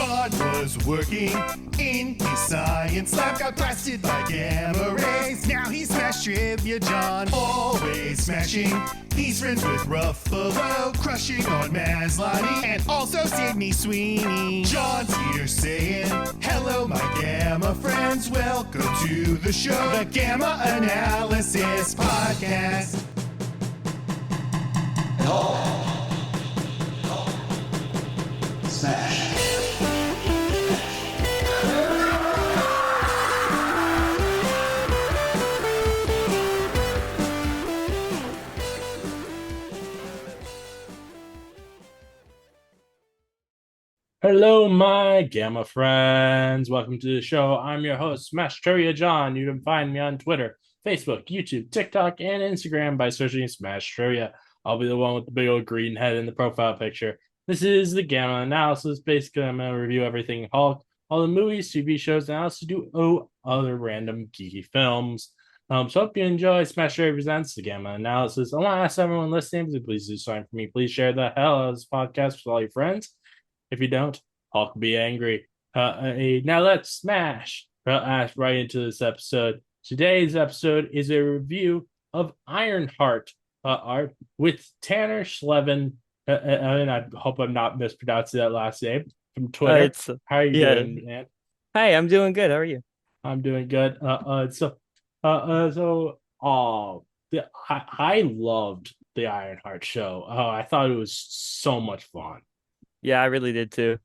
John was working in his science lab, got blasted by gamma rays. Now he's Smash Trivia John, always smashing. He's friends with Ruffalo, crushing on Maslany, and also Sydney Sweeney. John's here saying, hello my gamma friends, welcome to the show, the Gamma Analysis Podcast. Smash. Hello, my Gamma friends. Welcome to the show. I'm your host, Smash Trivia John. You can find me on Twitter, Facebook, YouTube, TikTok, and Instagram by searching Smash Trivia. I'll be the one with the big old green head in the profile picture. This is the Gamma Analysis. Basically, I'm going to review everything Hulk, all the movies, TV shows, and I also do other random geeky films. So hope you enjoy Smash Trivia Presents the Gamma Analysis. I want to ask everyone listening to please do something for me. Please share the hell out of this podcast with all your friends. If you don't, Hulk will be angry. Now let's smash right into this episode. Today's episode is a review of Ironheart art with Tanner Slavin. And I hope I'm not mispronouncing that last name from Twitter. How are you doing, man? Hi, I'm doing good. How are you? I'm doing good. I loved the Ironheart show. I thought it was so much fun. Yeah, I really did too.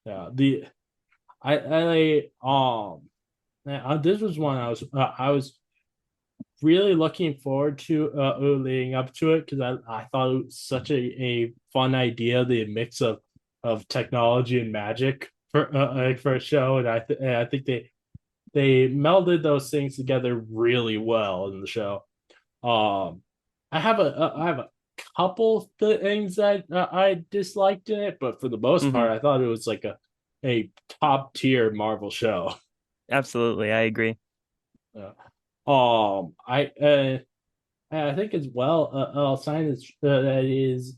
Yeah, this was one I was really looking forward to leading up to it because I thought it was such a fun idea, the mix of technology and magic for a show, and I think they melded those things together really well in the show. I have a couple things that I disliked in it, but for the most part, I thought it was like a top tier Marvel show. Absolutely, I agree. I think as well, I'll sign this that is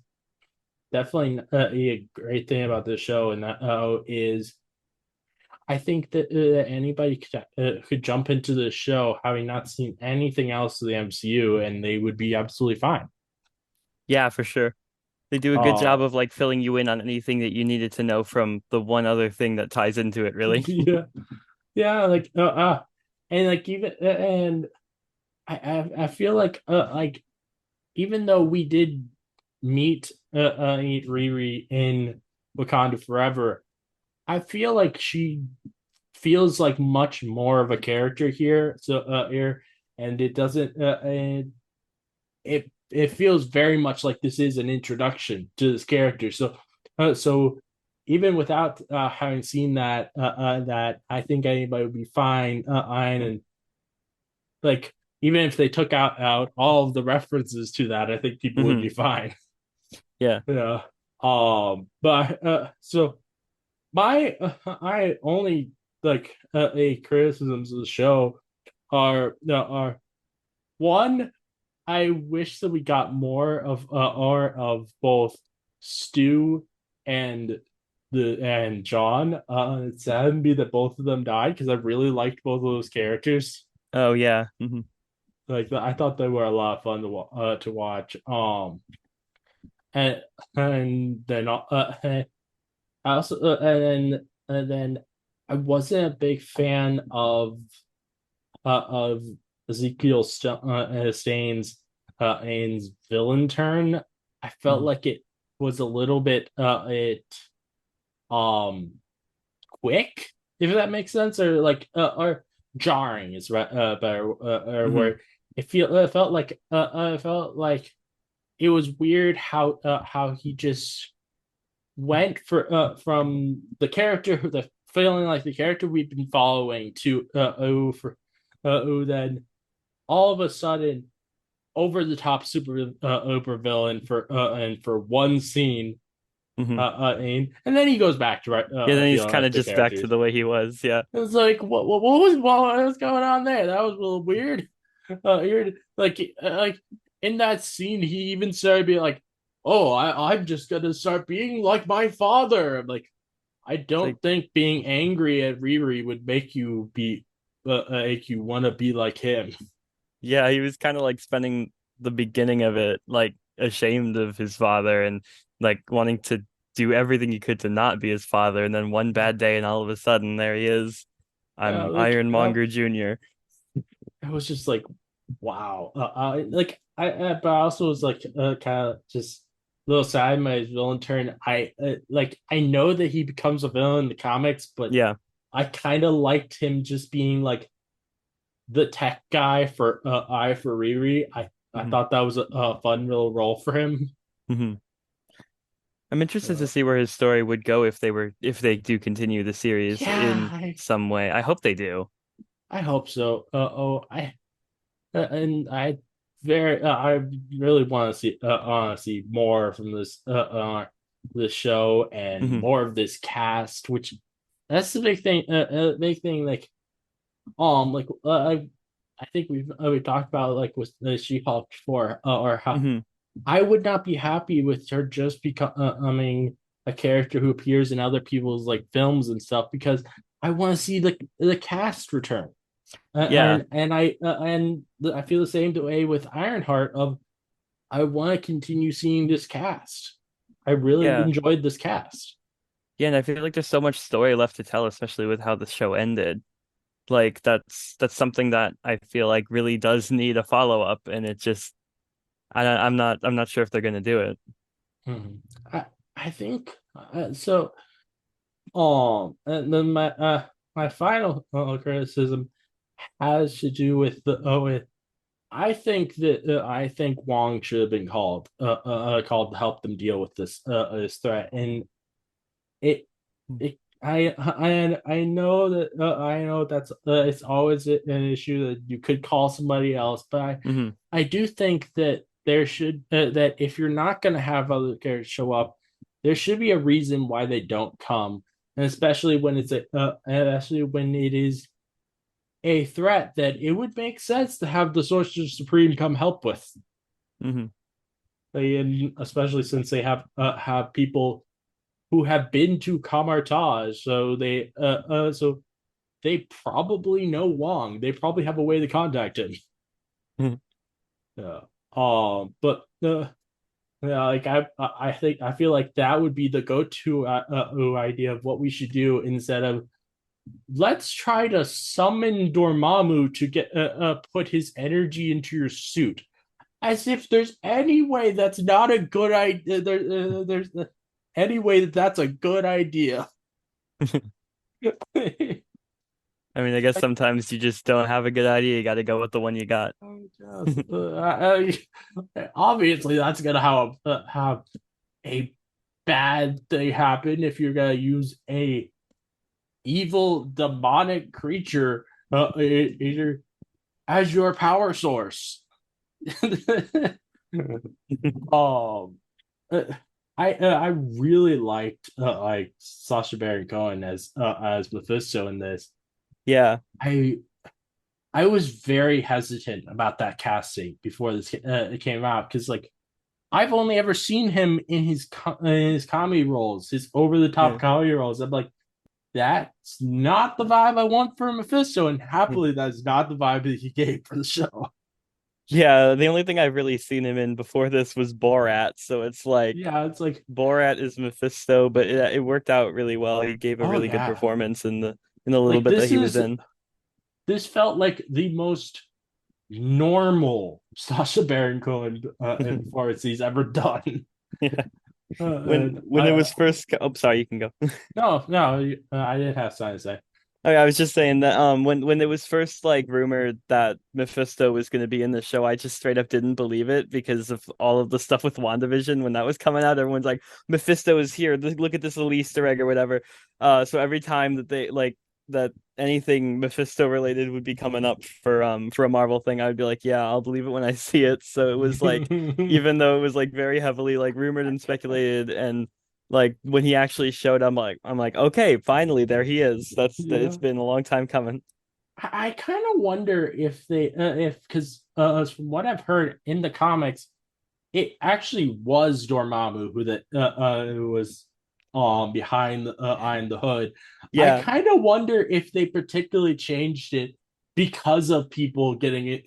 definitely a great thing about this show, and that is I think that anybody could jump into the show having not seen anything else of the MCU, and they would be absolutely fine. Yeah, for sure. They do a good job of like filling you in on anything that you needed to know from the one other thing that ties into it, really. yeah, like and like even and I feel like even though we did meet Riri in Wakanda Forever, I feel like she feels like much more of a character here. So here, and it doesn't and it feels very much like this is an introduction to this character. So even without having seen that, that I think anybody would be fine. And like even if they took out all of the references to that, I think people would be fine. Yeah. Yeah. But so I only like a criticisms of the show are one. I wish that we got more of both Stu and John. It saddened me that both of them died because I really liked both of those characters. Oh yeah. Like I thought they were a lot of fun to watch. And then I also and then I wasn't a big fan of Ezekiel Staines Ains villain turn. I felt like it was a little bit quick, if that makes sense, or like or jarring is better word. It felt like it was weird how he just went from the character the feeling like the character we've been following to then all of a sudden over the top super villain for one scene. And then he goes back to then he's kind of just back to the way he was. Yeah, it's like what was going on there? That was a little weird. Like in that scene, he even started being like, "Oh, I'm just gonna start being like my father." I'm like, I It's like, don't think being angry at Riri would make you want to be like him. yeah, he was kind of like spending the beginning of it like ashamed of his father and like wanting to do everything he could to not be his father. And then one bad day, and all of a sudden, there he is. Yeah, I'm Ironmonger Jr. it was just like, wow. But I also was like, kind of just a little sad by his villain turn. I know that he becomes a villain in the comics, but Yeah. I kind of liked him just being like the tech guy for I for Riri. I Hmm. thought that was a fun little role for him. Hmm. I'm interested to Uh, see where his story would go if they do continue the series yeah, in some way. I hope they do. I hope so. And I really want to see more from this show and Hmm. more of this cast, which that's the big thing. Big thing. I think we talked about like with the She-Hulk before, or how Hmm. I would not be happy with her just becoming a character who appears in other people's like films and stuff because I want to see the cast return. Yeah. I feel the same way with Ironheart. Of I want to continue seeing this cast. I really Yeah. enjoyed this cast. Yeah, and I feel like there's so much story left to tell, especially with how the show ended. Like that's something that I feel like really does need a follow up, and it just I'm not sure if they're gonna do it. Mhm. I think so. And then my final criticism has to do with the with I think Wong should have been called to help them deal with this threat, and it it I know that I know that's it's always an issue that you could call somebody else, but Hmm. I do think that there should that if you're not going to have other characters show up, there should be a reason why they don't come, and especially when it is a threat that it would make sense to have the Sorcerer Supreme come help with. Hmm. And especially since they have people who have been to Kamartaj, so they probably know Wong. They probably have a way to contact him. Yeah. But yeah, I feel like that would be the go-to idea of what we should do instead of let's try to summon Dormammu to get put his energy into your suit. As if there's any way that's not a good idea. There's any way that that's a good idea. I mean, I guess sometimes you just don't have a good idea. You got to go with the one you got. Obviously, that's gonna have a bad thing happen if you're gonna use a evil demonic creature either as your power source. um, uh, I really liked like Sacha Baron Cohen as Mephisto in this. Yeah, I I was very hesitant about that casting before this it came out because like I've only ever seen him in his comedy roles, his over the top yeah. comedy roles. I'm like, that's not the vibe I want for Mephisto, and happily, that's not the vibe that he gave for the show. Yeah, the only thing I've really seen him in before this was Borat, so it's like Yeah, it's like, Borat is Mephisto, but it worked out really well. He gave a oh really good yeah, performance in the little like bit that he was in. this felt like the most normal Sasha Baron Cohen performance he's ever done. Yeah. And When it was first, oh, sorry, you can go. no, I didn't have something to say. Oh, yeah, I was just saying that when it was first like rumored that Mephisto was going to be in the show, I just straight up didn't believe it because of all of the stuff with WandaVision when that was coming out. Everyone's like, Mephisto is here. Look at this little Easter egg or whatever. So every time that they like that anything Mephisto related would be coming up for a Marvel thing, I would be like, yeah, I'll believe it when I see it. So it was like, even though it was like very heavily like rumored and speculated and like when he actually showed, I'm like, okay, finally there he is. It's Yeah. been a long time coming. I kind of wonder if they if because from what I've heard in the comics, it actually was Dormammu who was behind behind the hood. I Yeah, kind of wonder if they particularly changed it because of people getting it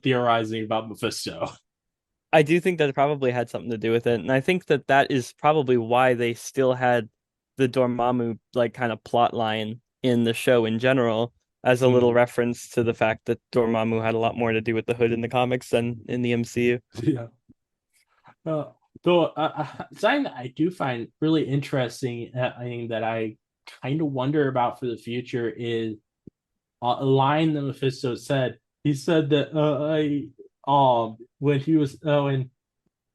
theorizing about Mephisto. I do think that it probably had something to do with it, and I think that that is probably why they still had the Dormammu like kind of plot line in the show in general, as a little Mm, reference to the fact that Dormammu had a lot more to do with the Hood in the comics than in the MCU. yeah. Uh, though something that I do find really interesting, I mean, that I kind of wonder about for the future is a line that Mephisto said. He said that when he was when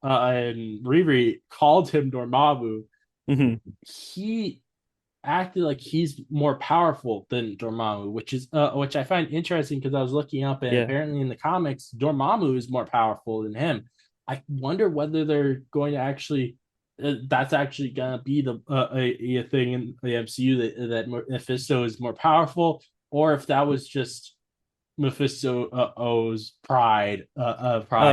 and Riri called him Dormammu, Hmm. he acted like he's more powerful than Dormammu, which I find interesting because I was looking up and Yeah, apparently in the comics Dormammu is more powerful than him. I wonder whether they're going to actually that's actually gonna be a thing in the MCU that Mephisto is more powerful, or if that was just Mephisto owes oh pride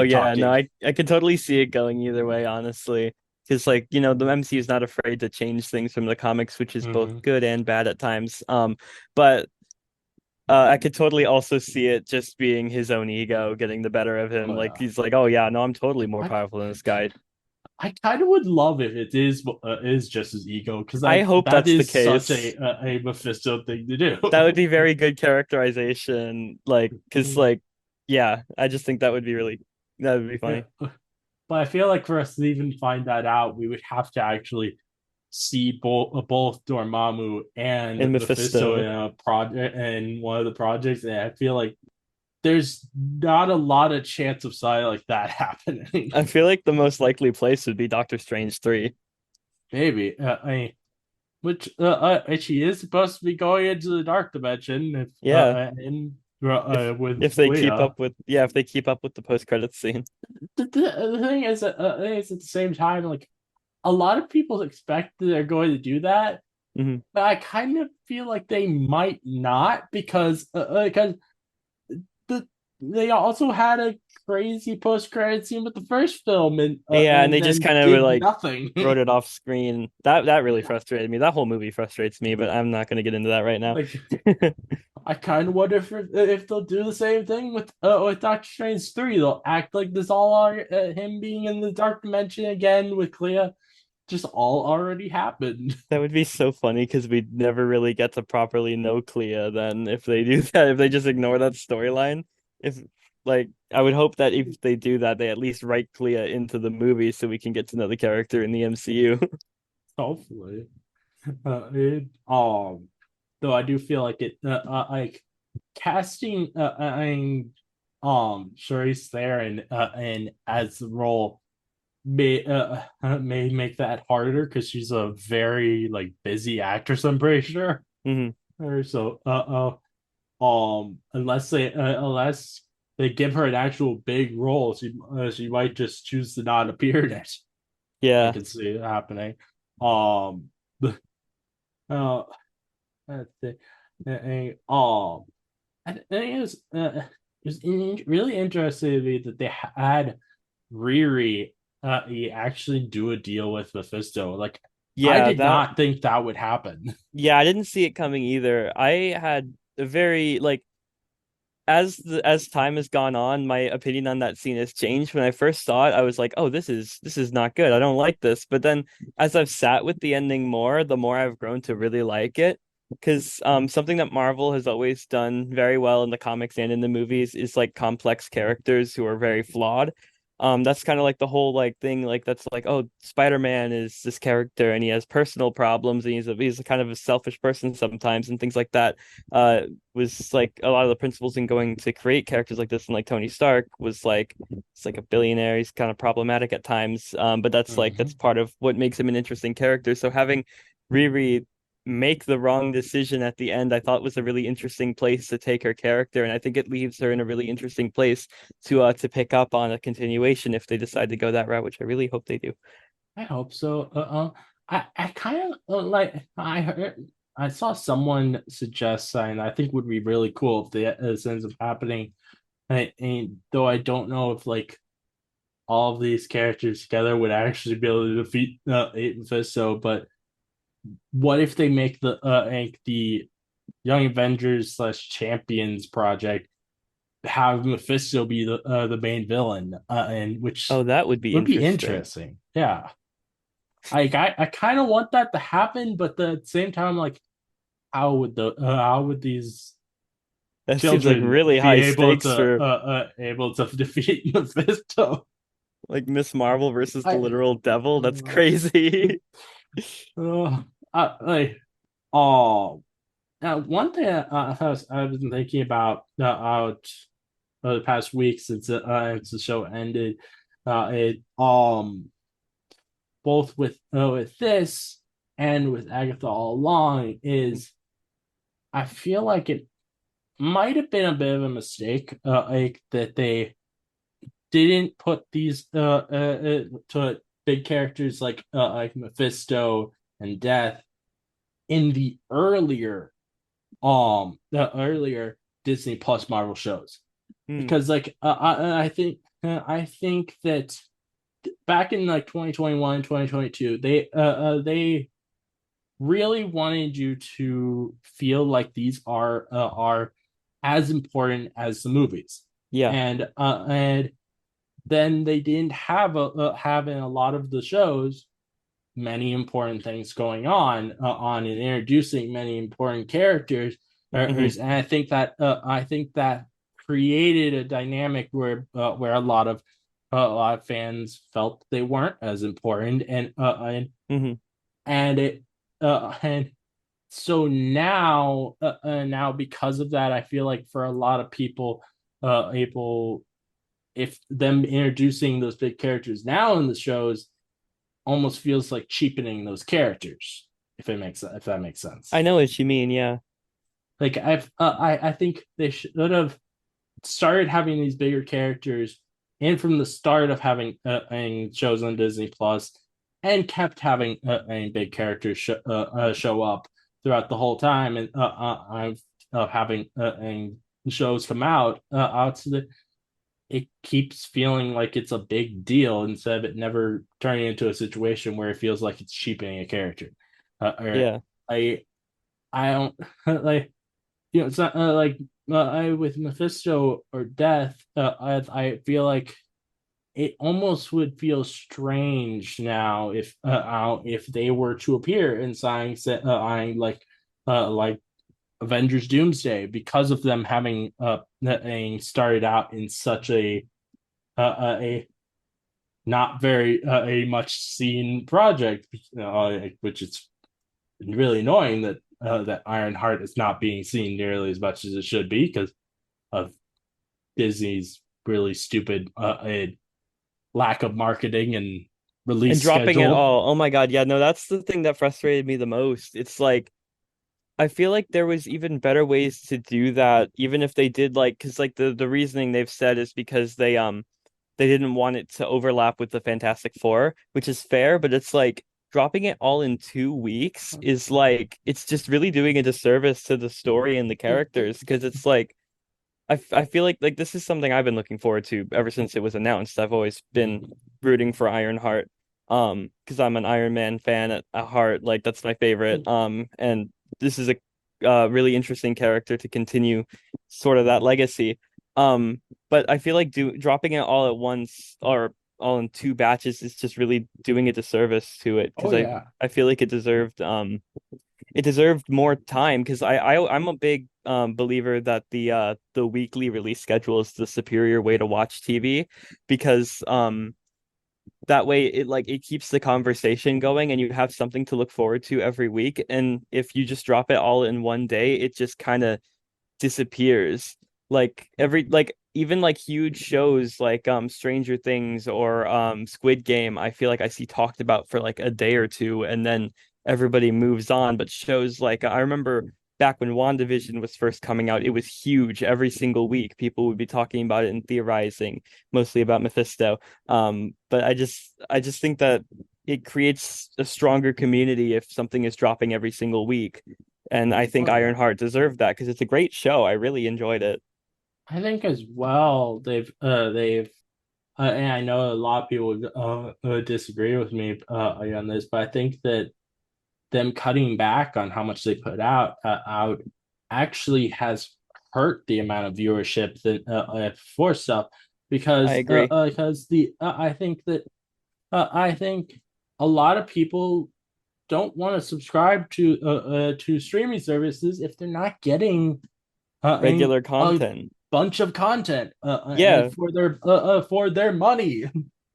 yeah, no, talking. I could totally see it going either way, honestly. Because like, you know, the MCU is not afraid to change things from the comics, which is both Mm-hmm. good and bad at times. But I could totally also see it just being his own ego getting the better of him. Oh, Like yeah. he's like, oh yeah, no, I'm totally more I powerful than this guy. I kind of would love if it is just his ego because I like hope that that's the is such case. a Mephisto thing to do. That would be very good characterization. Like, cause like, yeah, I just think that would be really, that would be Yeah. funny. But I feel like for us to even find that out, we would have to actually see both Dormammu and And Mephisto in Mephisto, a project in one of the projects, and I feel like there's not a lot of chance of something like that happening. I feel like the most likely place would be Doctor Strange 3. Maybe which he is supposed to be going into the dark dimension if Yeah, in with if they keep Clea. up with, yeah, if they keep up with the post credits scene. The thing is at the same time, like a lot of people expect that they're going to do that, Hmm. but I kind of feel like they might not because the they also had a crazy post credit scene with the first film Yeah, and and they just then kind of did like nothing. wrote it off screen. That really frustrated me. That whole movie frustrates me, but I'm not going to get into that right now. Like I kind of wonder if they'll do the same thing with Doctor Strange 3. They'll act like this all are him being in the dark dimension again with Clea just all already happened. That would be so funny because we'd never really get to properly know Clea then if they do that, if they just ignore that storyline. If like I would hope that if they do that, they at least write Clea into the movie so we can get to know the character in the MCU. Hopefully, though I do feel like it like casting Charisse Theron and as the role may make that harder because she's a very like busy actress. I'm pretty sure. Hmm. Or so unless they give her an actual big role, she might just choose to not appear in it. I Yeah. can see it happening. Um, the let's see. I think it was really interesting to me that they had Riri he actually do a deal with Mephisto. Like I Yeah, did that not think that would happen. yeah, I didn't see it coming either. I had a very like as time has gone on, my opinion on that scene has changed. When I first saw it, I was like, "Oh, this is not good. I don't like this." But then, as I've sat with the ending more, the more I've grown to really like it. Because something that Marvel has always done very well in the comics and in the movies is like complex characters who are very flawed. That's kind of like the whole like thing, like that's like, oh, Spider-Man is this character and he has personal problems and he's a kind of a selfish person sometimes and things like that. Was like a lot of the principles in going to create characters like this, and like Tony Stark was like it's like a billionaire, he's kind of problematic at times, but that's like that's Mhm. part of what makes him an interesting character. So having Riri make the wrong decision at the end, I thought was a really interesting place to take her character, and I think it leaves her in a really interesting place to pick up on a continuation if they decide to go that route, which I really hope they do. I hope so. I kind of like I heard I saw someone suggest something I think would be really cool if this ends up happening. And though I don't know if like all of these characters together would actually be able to defeat Mephisto. But what if they make the Young Avengers slash Champions project have Mephisto be the main villain, and which Oh, that would be would be interesting. interesting. Yeah, I kind of want that to happen, but at the same time, like, how would these That seems like children really be high stakes for able to defeat Mephisto? like Miss Marvel versus the I literal devil. That's crazy. uh, like oh one thing I've been thinking about out the past week since the show ended, it both with this and with Agatha all along is I feel like it might have been a bit of a mistake, like that they didn't put these to big characters like Mephisto and Death in the earlier Disney Plus Marvel shows, Hmm. because I think that back in like 2021 2022 they really wanted you to feel like these are as important as the movies, Yeah. and then they didn't have in a lot of the shows many important things going on and introducing many important characters. Hmm. And I think that created a dynamic where a lot of fans felt they weren't as important, Hmm. and so now because of that, I feel like for a lot of people, people, if them introducing those big characters now in the shows almost feels like cheapening those characters, if that makes sense. I know what you mean. Yeah. Like I think they should have started having these bigger characters, and from the start of having shows on Disney Plus, and kept having big characters show up throughout the whole time, and having shows come out so that it keeps feeling like it's a big deal instead of it never turning into a situation where it feels like it's cheapening a character. Or Yeah. I I don't like, it's not I with Mephisto or Death. I feel like it almost would feel strange now if they were to appear in signs that like Avengers Doomsday, because of them having started out in such a not very a much seen project, which is really annoying that Ironheart is not being seen nearly as much as it should be because of Disney's really stupid lack of marketing and And release dropping it schedule. all. Oh my God. Yeah, no, that's the thing that frustrated me the most. It's like I feel like there was even better ways to do that, even if they did like because like the reasoning they've said is because they didn't want it to overlap with the Fantastic Four, which is fair, but it's like dropping it all in 2 weeks is like it's just really doing a disservice to the story and the characters because it's like I feel like this is something I've been looking forward to ever since it was announced. I've always been rooting for Ironheart because I'm an Iron Man fan at heart. Like that's my favorite. And this is a really interesting character to continue sort of that legacy. But I feel like dropping it all at once or all in two batches is just really doing a disservice to it Oh because yeah. I feel like it deserved more time because I'm a big believer that the weekly release schedule is the superior way to watch TV because that way it keeps the conversation going and you have something to look forward to every week, and if you just drop it all in one day it just kind of disappears. Like every like even like huge shows like Stranger Things or Squid Game, I feel like I see talked about for like a day or two and then everybody moves on. But shows like I remember back when WandaVision was first coming out, it was huge. Every single week people would be talking about it and theorizing, mostly about Mephisto. But I just think that it creates a stronger community if something is dropping every single week. And I think Oh yeah. Ironheart deserved that because it's a great show. I really enjoyed it. I think as well they've and I know a lot of people would disagree with me on this, but I think that them cutting back on how much they put out actually has hurt the amount of viewership that for stuff I agree. because the I think a lot of people don't want to subscribe to streaming services if they're not getting Regular a content. bunch of content Yeah, for their money.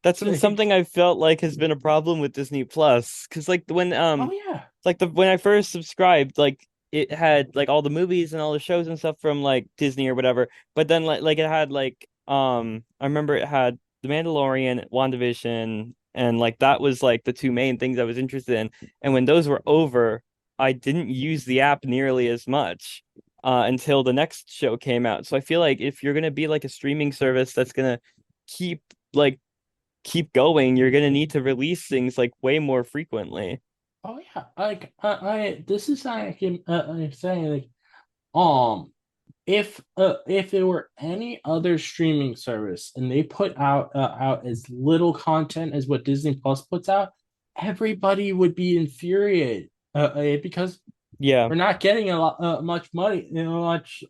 that's been Like, something I felt like has been a problem with Disney Plus. Because like oh yeah. when I first subscribed, like it had like all the movies and all the shows and stuff from like Disney or whatever. But then like it had like I remember it had The Mandalorian, WandaVision, and like that was like the two main things I was interested in. And when those were over, I didn't use the app nearly as much until the next show came out. So I feel like if you're gonna be like a streaming service that's gonna keep like keep going, you're gonna need to release things like way more frequently. Oh yeah. Like I this is like I'm saying like um if there were any other streaming service and they put out as little content as what Disney Plus puts out, everybody would be infuriated because Yeah. we're not getting a lot much money, much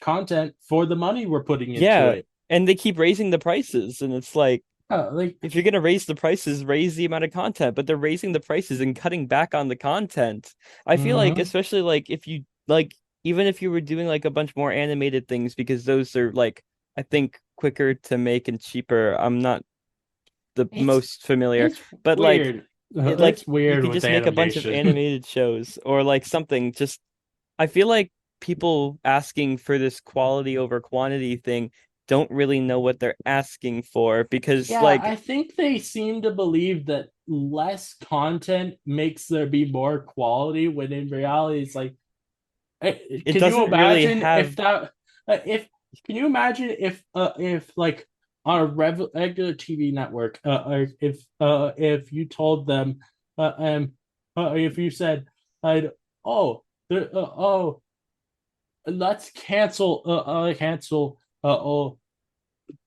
content for the money we're putting into Yeah, it. and they keep raising the prices, and it's like Like, if you're gonna raise the prices, raise the amount of content, but they're raising the prices and cutting back on the content. I feel like, mm-hmm. especially like if you like, even if you were doing like a bunch more animated things, because those are like I think quicker to make and cheaper. I'm not the it's most familiar, it's but like weird. like It's you weird could with just make a bunch of animation. animated shows or like something just I feel like people asking for this quality over quantity thing don't really know what they're asking for because Yeah, like I think they seem to believe that less content makes there be more quality, when in reality, it's like, it can you doesn't really imagine have if that, if, can you imagine if like on a regular TV network, or if you told them, if you said, like, oh, oh, let's cancel, oh,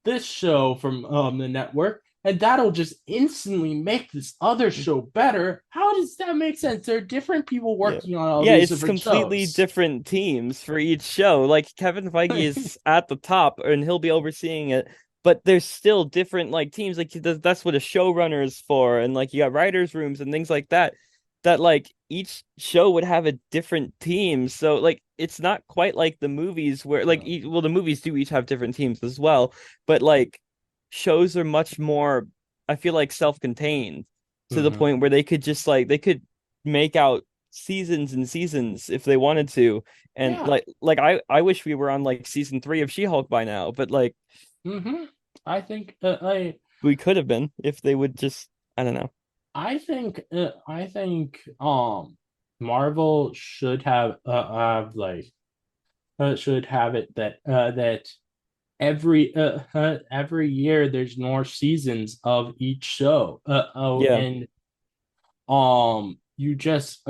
this show from the network, and that'll just instantly make this other show better. How does that make sense? There are different people yeah. working on all Yeah, these it's different completely shows. different teams for each show. Like Kevin Feige is at the top and he'll be overseeing it, but there's still different like teams. Like that's what a showrunner is for, and like you got writers' rooms and things like that. That like each show would have a different team. So like it's not quite like the movies where like well the movies do each have different teams as well, but like shows are much more I feel like self-contained to the Mm-hmm. point where they could just like they could make out seasons and seasons if they wanted to. And Yeah. I wish we were on like season 3 of She-Hulk by now, but like Mm-hmm. I think we could have been if they would just I don't know. I think Marvel should have it that every year there's more seasons of each show. Yeah. And you just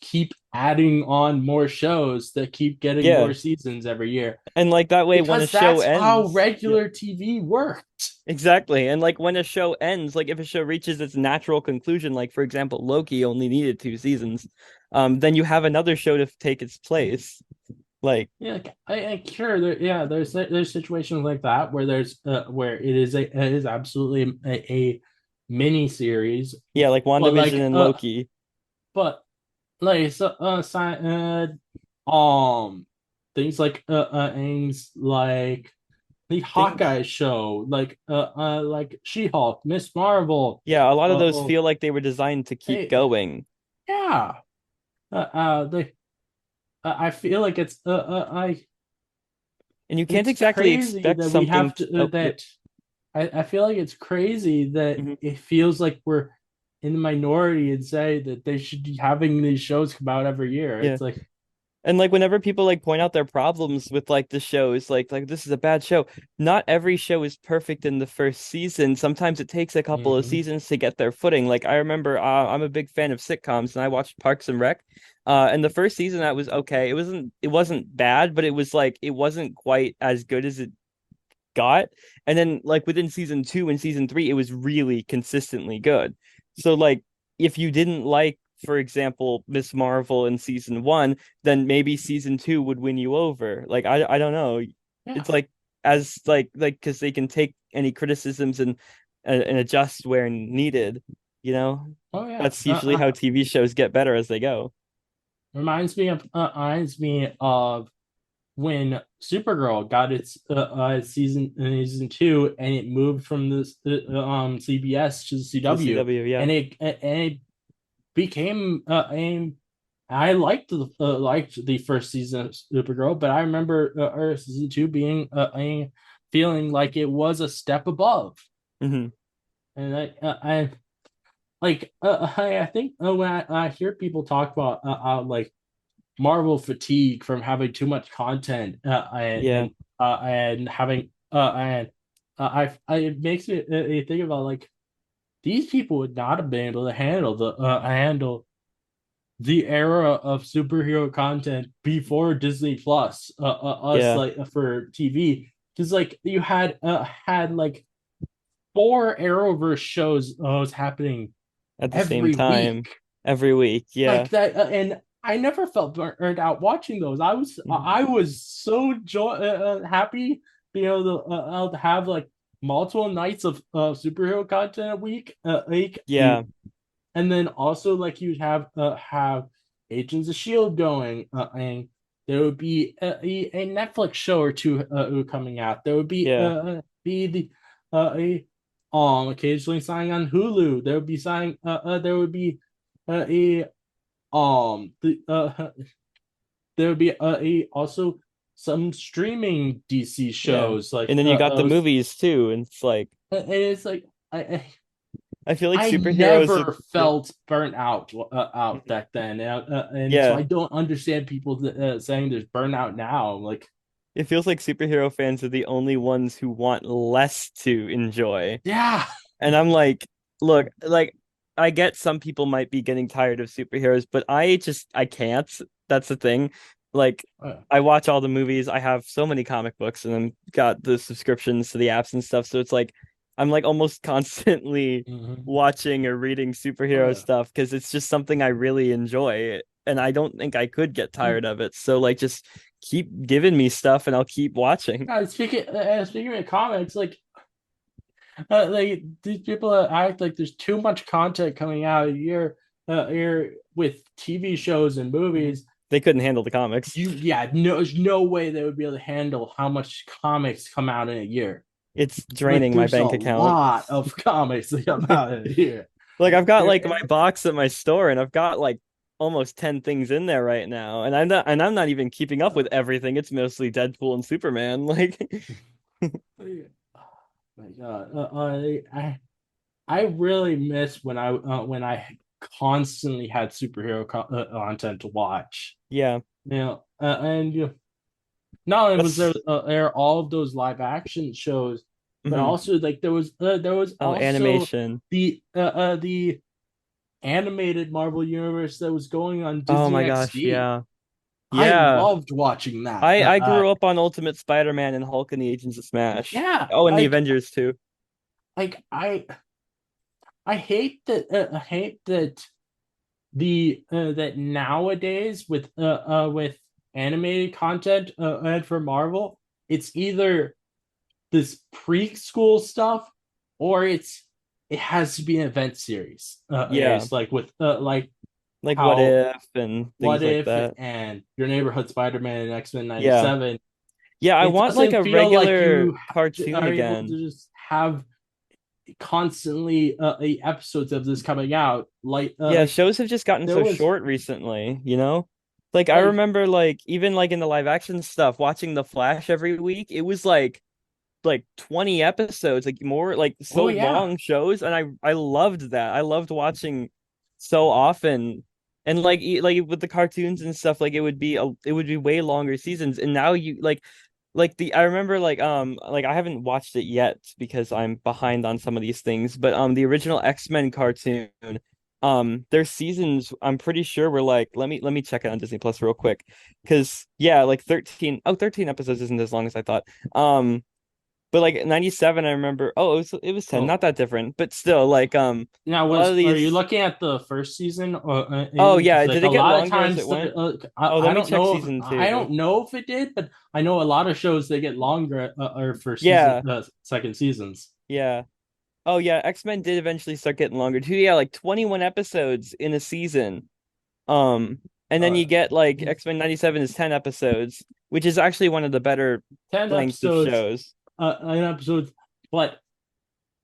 keep adding on more shows that keep getting Yeah. more seasons every year, And like that way when a because show that's how ends, yeah. regular TV worked. Exactly. And like when a show ends, like if a show reaches its natural conclusion, like for example, Loki only needed 2 seasons, then you have another show to take its place. Like Yeah, like, I sure yeah, there's situations like that where where it is absolutely a mini series, yeah, like but WandaVision and Loki. but like so things like the Things Hawkeye show, like She-Hulk, Miss Marvel, Yeah, a lot of those oh, feel like they were designed to keep hey, going. yeah, they I feel like And you can't it's exactly crazy expect that we something have to, to oh, yeah. that I feel like it's crazy that Mhm. it feels like we're in the minority and say that they should be having these shows come out every year. Yeah. It's like, And like whenever people like point out their problems with like the shows, like this is a bad show. Not every show is perfect in the first season. Sometimes it takes a couple of mm-hmm, seasons to get their footing. Like I remember, I'm a big fan of sitcoms, and I watched Parks and Rec. And the first season that was okay. It wasn't bad, but it was like it wasn't quite as good as it got. And then like within season 2 and season 3, it was really consistently good. So like if you didn't like, for example, Miss Marvel in season 1, then maybe season 2 would win you over. Like I don't know. Yeah. It's like as like because they can take any criticisms and adjust where needed, you know? Oh yeah. That's usually how TV shows get better as they go. Reminds me of when Supergirl got its season 2, and it moved from this CBS to the To the CW, CW, yeah. and it became I liked the first season of Supergirl, but I remember season 2 being feeling like it was a step above. Hmm. And I think when I hear people talk about like Marvel fatigue from having too much content, Yeah, and having I it makes me think about like these people would not have been able to handle the era of superhero content before Disney Plus, us yeah. like for TV, because like you had like four Arrowverse shows was happening At the same every time, week every week, yeah. like that, and I never felt burned out watching those. Mhm. I was so happy being able to have like multiple nights of superhero content a week, Yeah, and then also like you'd have Agents of Shield going, and there would be a Netflix show or two coming out. There would yeah. be the a occasionally signing on Hulu. There would be a the there would be also some streaming DC Yeah. shows like And then you got the movies too, and it's like and it's like I feel like I superheroes are, never yeah. felt burnt out Mhm. back then, and so Yeah. I don't understand people saying there's burnout now. Like, It feels like superhero fans are the only ones who want less to enjoy. yeah, And I'm like, look, like I get some people might be getting tired of superheroes, but I can't. That's the thing. Like uh, I watch all the movies. I have so many comic books and I'm got the subscriptions to the apps and stuff. So it's like I'm like almost constantly mhm. watching or reading superhero Uh, stuff because it's just something I really enjoy. And I don't think I could get tired of it. So like just keep giving me stuff and I'll keep watching. speaking of comics, like these people act like there's too much content coming out a year with TV shows and Mhm. movies. They couldn't handle the comics. Yeah, no, there's no way they would be able to handle how much comics come out in a year. It's Like, draining my there's a bank account. lot of comics that come out in a year. Like I've got like my There- box at my store and I've got like almost 10 things in there right now. And I'm not even keeping up with everything. It's mostly Deadpool and Superman. Like oh my God, I really miss when I constantly had content to watch. yeah. And not only was That's there all of those live action shows, but mhm. also like there was Oh, also animation. the animated Marvel universe that was going on Oh Disney my gosh, XD. yeah. I Yeah. loved watching that. I grew up on Ultimate Spider-Man and Hulk and the Agents of Smash. Yeah, Oh, and the Avengers too. like I hate that that nowadays with animated content and for Marvel, it's either this preschool stuff or it has to be an event series. Yeah. It's like with Like What how If and What things like If that. and Your Neighborhood Spider-Man and X-Men Yeah. 97. Yeah, I It want like doesn't a feel like regular you cartoon are able again. to just have constantly episodes of this coming out. Yeah, shows have just gotten There so was short recently, you know? Like I like remember like even like in the live action stuff, watching The Flash every week, it was like 20 episodes, like more like oh so yeah. long shows and I loved that. I loved watching so often. And like like with the cartoons and stuff, like it would be way longer seasons and now you like the I remember like I haven't watched it yet because I'm behind on some of these things, but the original X-Men cartoon, their seasons I'm pretty sure were like let me check it on Disney Plus real quick. Because yeah, like 13 episodes isn't as long as I thought. but like 97, I remember. Oh, it was 10, not Oh, that different, but still like now a lot of are you these. looking at the first season or Oh because yeah, like did a it get lot of longer as it times went? Oh, let I me don't check know if season I two. don't know if it did, but I know a lot of shows they get longer or for season Yeah, second seasons. yeah. Oh yeah, X-Men did eventually start getting longer too. Yeah, like 21 episodes in a season. Um, and then Uh, you get like X-Men 97 is 10 episodes, which is actually one of the better 10 lengths of episodes, shows. an episode, but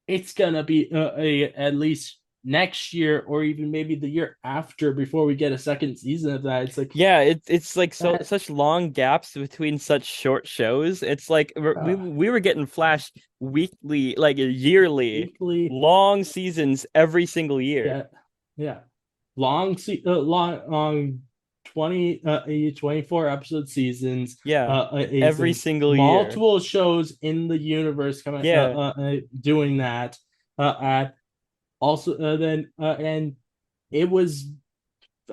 it's gonna be at least next year or even maybe the year after before we get a second season of that. It's like Yeah, it's like that such long gaps between such short shows. It's like uh, we were getting Flash weekly, like yearly, weekly, long seasons every single year. yeah, yeah, long 20 24 episode seasons, Yeah, is every single year. multiple shows in the universe coming Yeah, doing that, at also then and it was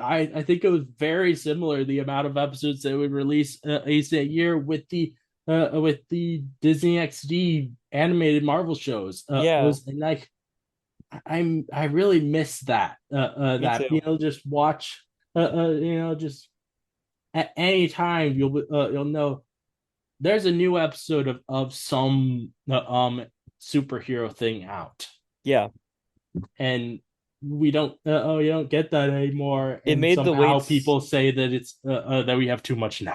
I think it was very similar the amount of episodes they would release a year with the Disney XD animated Marvel shows. It yeah, was and like I really miss that me that too. just watch just at any time you'll know there's a new episode of some superhero thing out, Yeah, and we don't you don't get that anymore, it and made the somehow waits. people say that it's that we have too much now.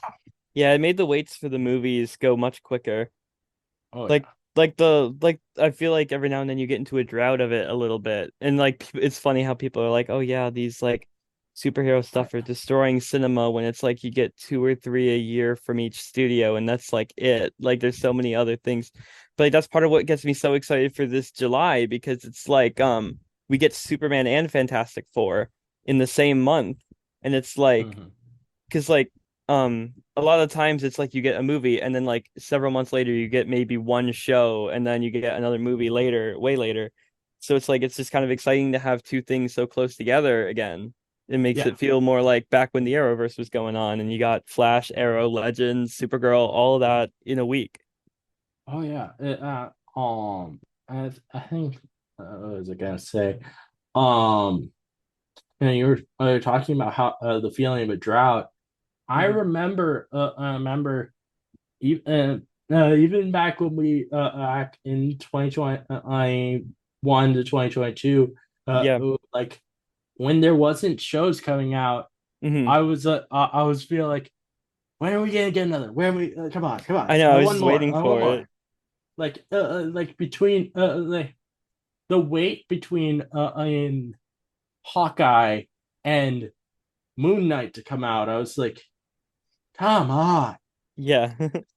Yeah, it made the waits for the movies go much quicker. Oh Like yeah. like I feel like every now and then you get into a drought of it a little bit. And like it's funny how people are like, "Oh yeah, these like superhero stuff are destroying cinema," when it's like you get two or three a year from each studio and that's like it. Like there's so many other things. But like, that's part of what gets me so excited for this July because it's like we get Superman and Fantastic Four in the same month. And it's like Mhm. because like a lot of times it's like you get a movie and then like several months later you get maybe one show and then you get another movie later, way later. So it's like it's just kind of exciting to have two things so close together again. It makes Yeah. it feel more like back when the Arrowverse was going on and you got Flash, Arrow, Legends, Supergirl, all of that in a week. Oh yeah. I think what was I gonna say? Um, you were talking about how the feeling of a drought. Mhm. I remember even back when we back in 2020, I 1 to 2022, Yeah. like when there wasn't shows coming out, Hmm. I was feeling like, when are we gonna get another? When are we? Come on, I know, I was one just more, waiting one for it. more. Like between like the wait between in Hawkeye and Moon Knight to come out, I was like, come Yeah.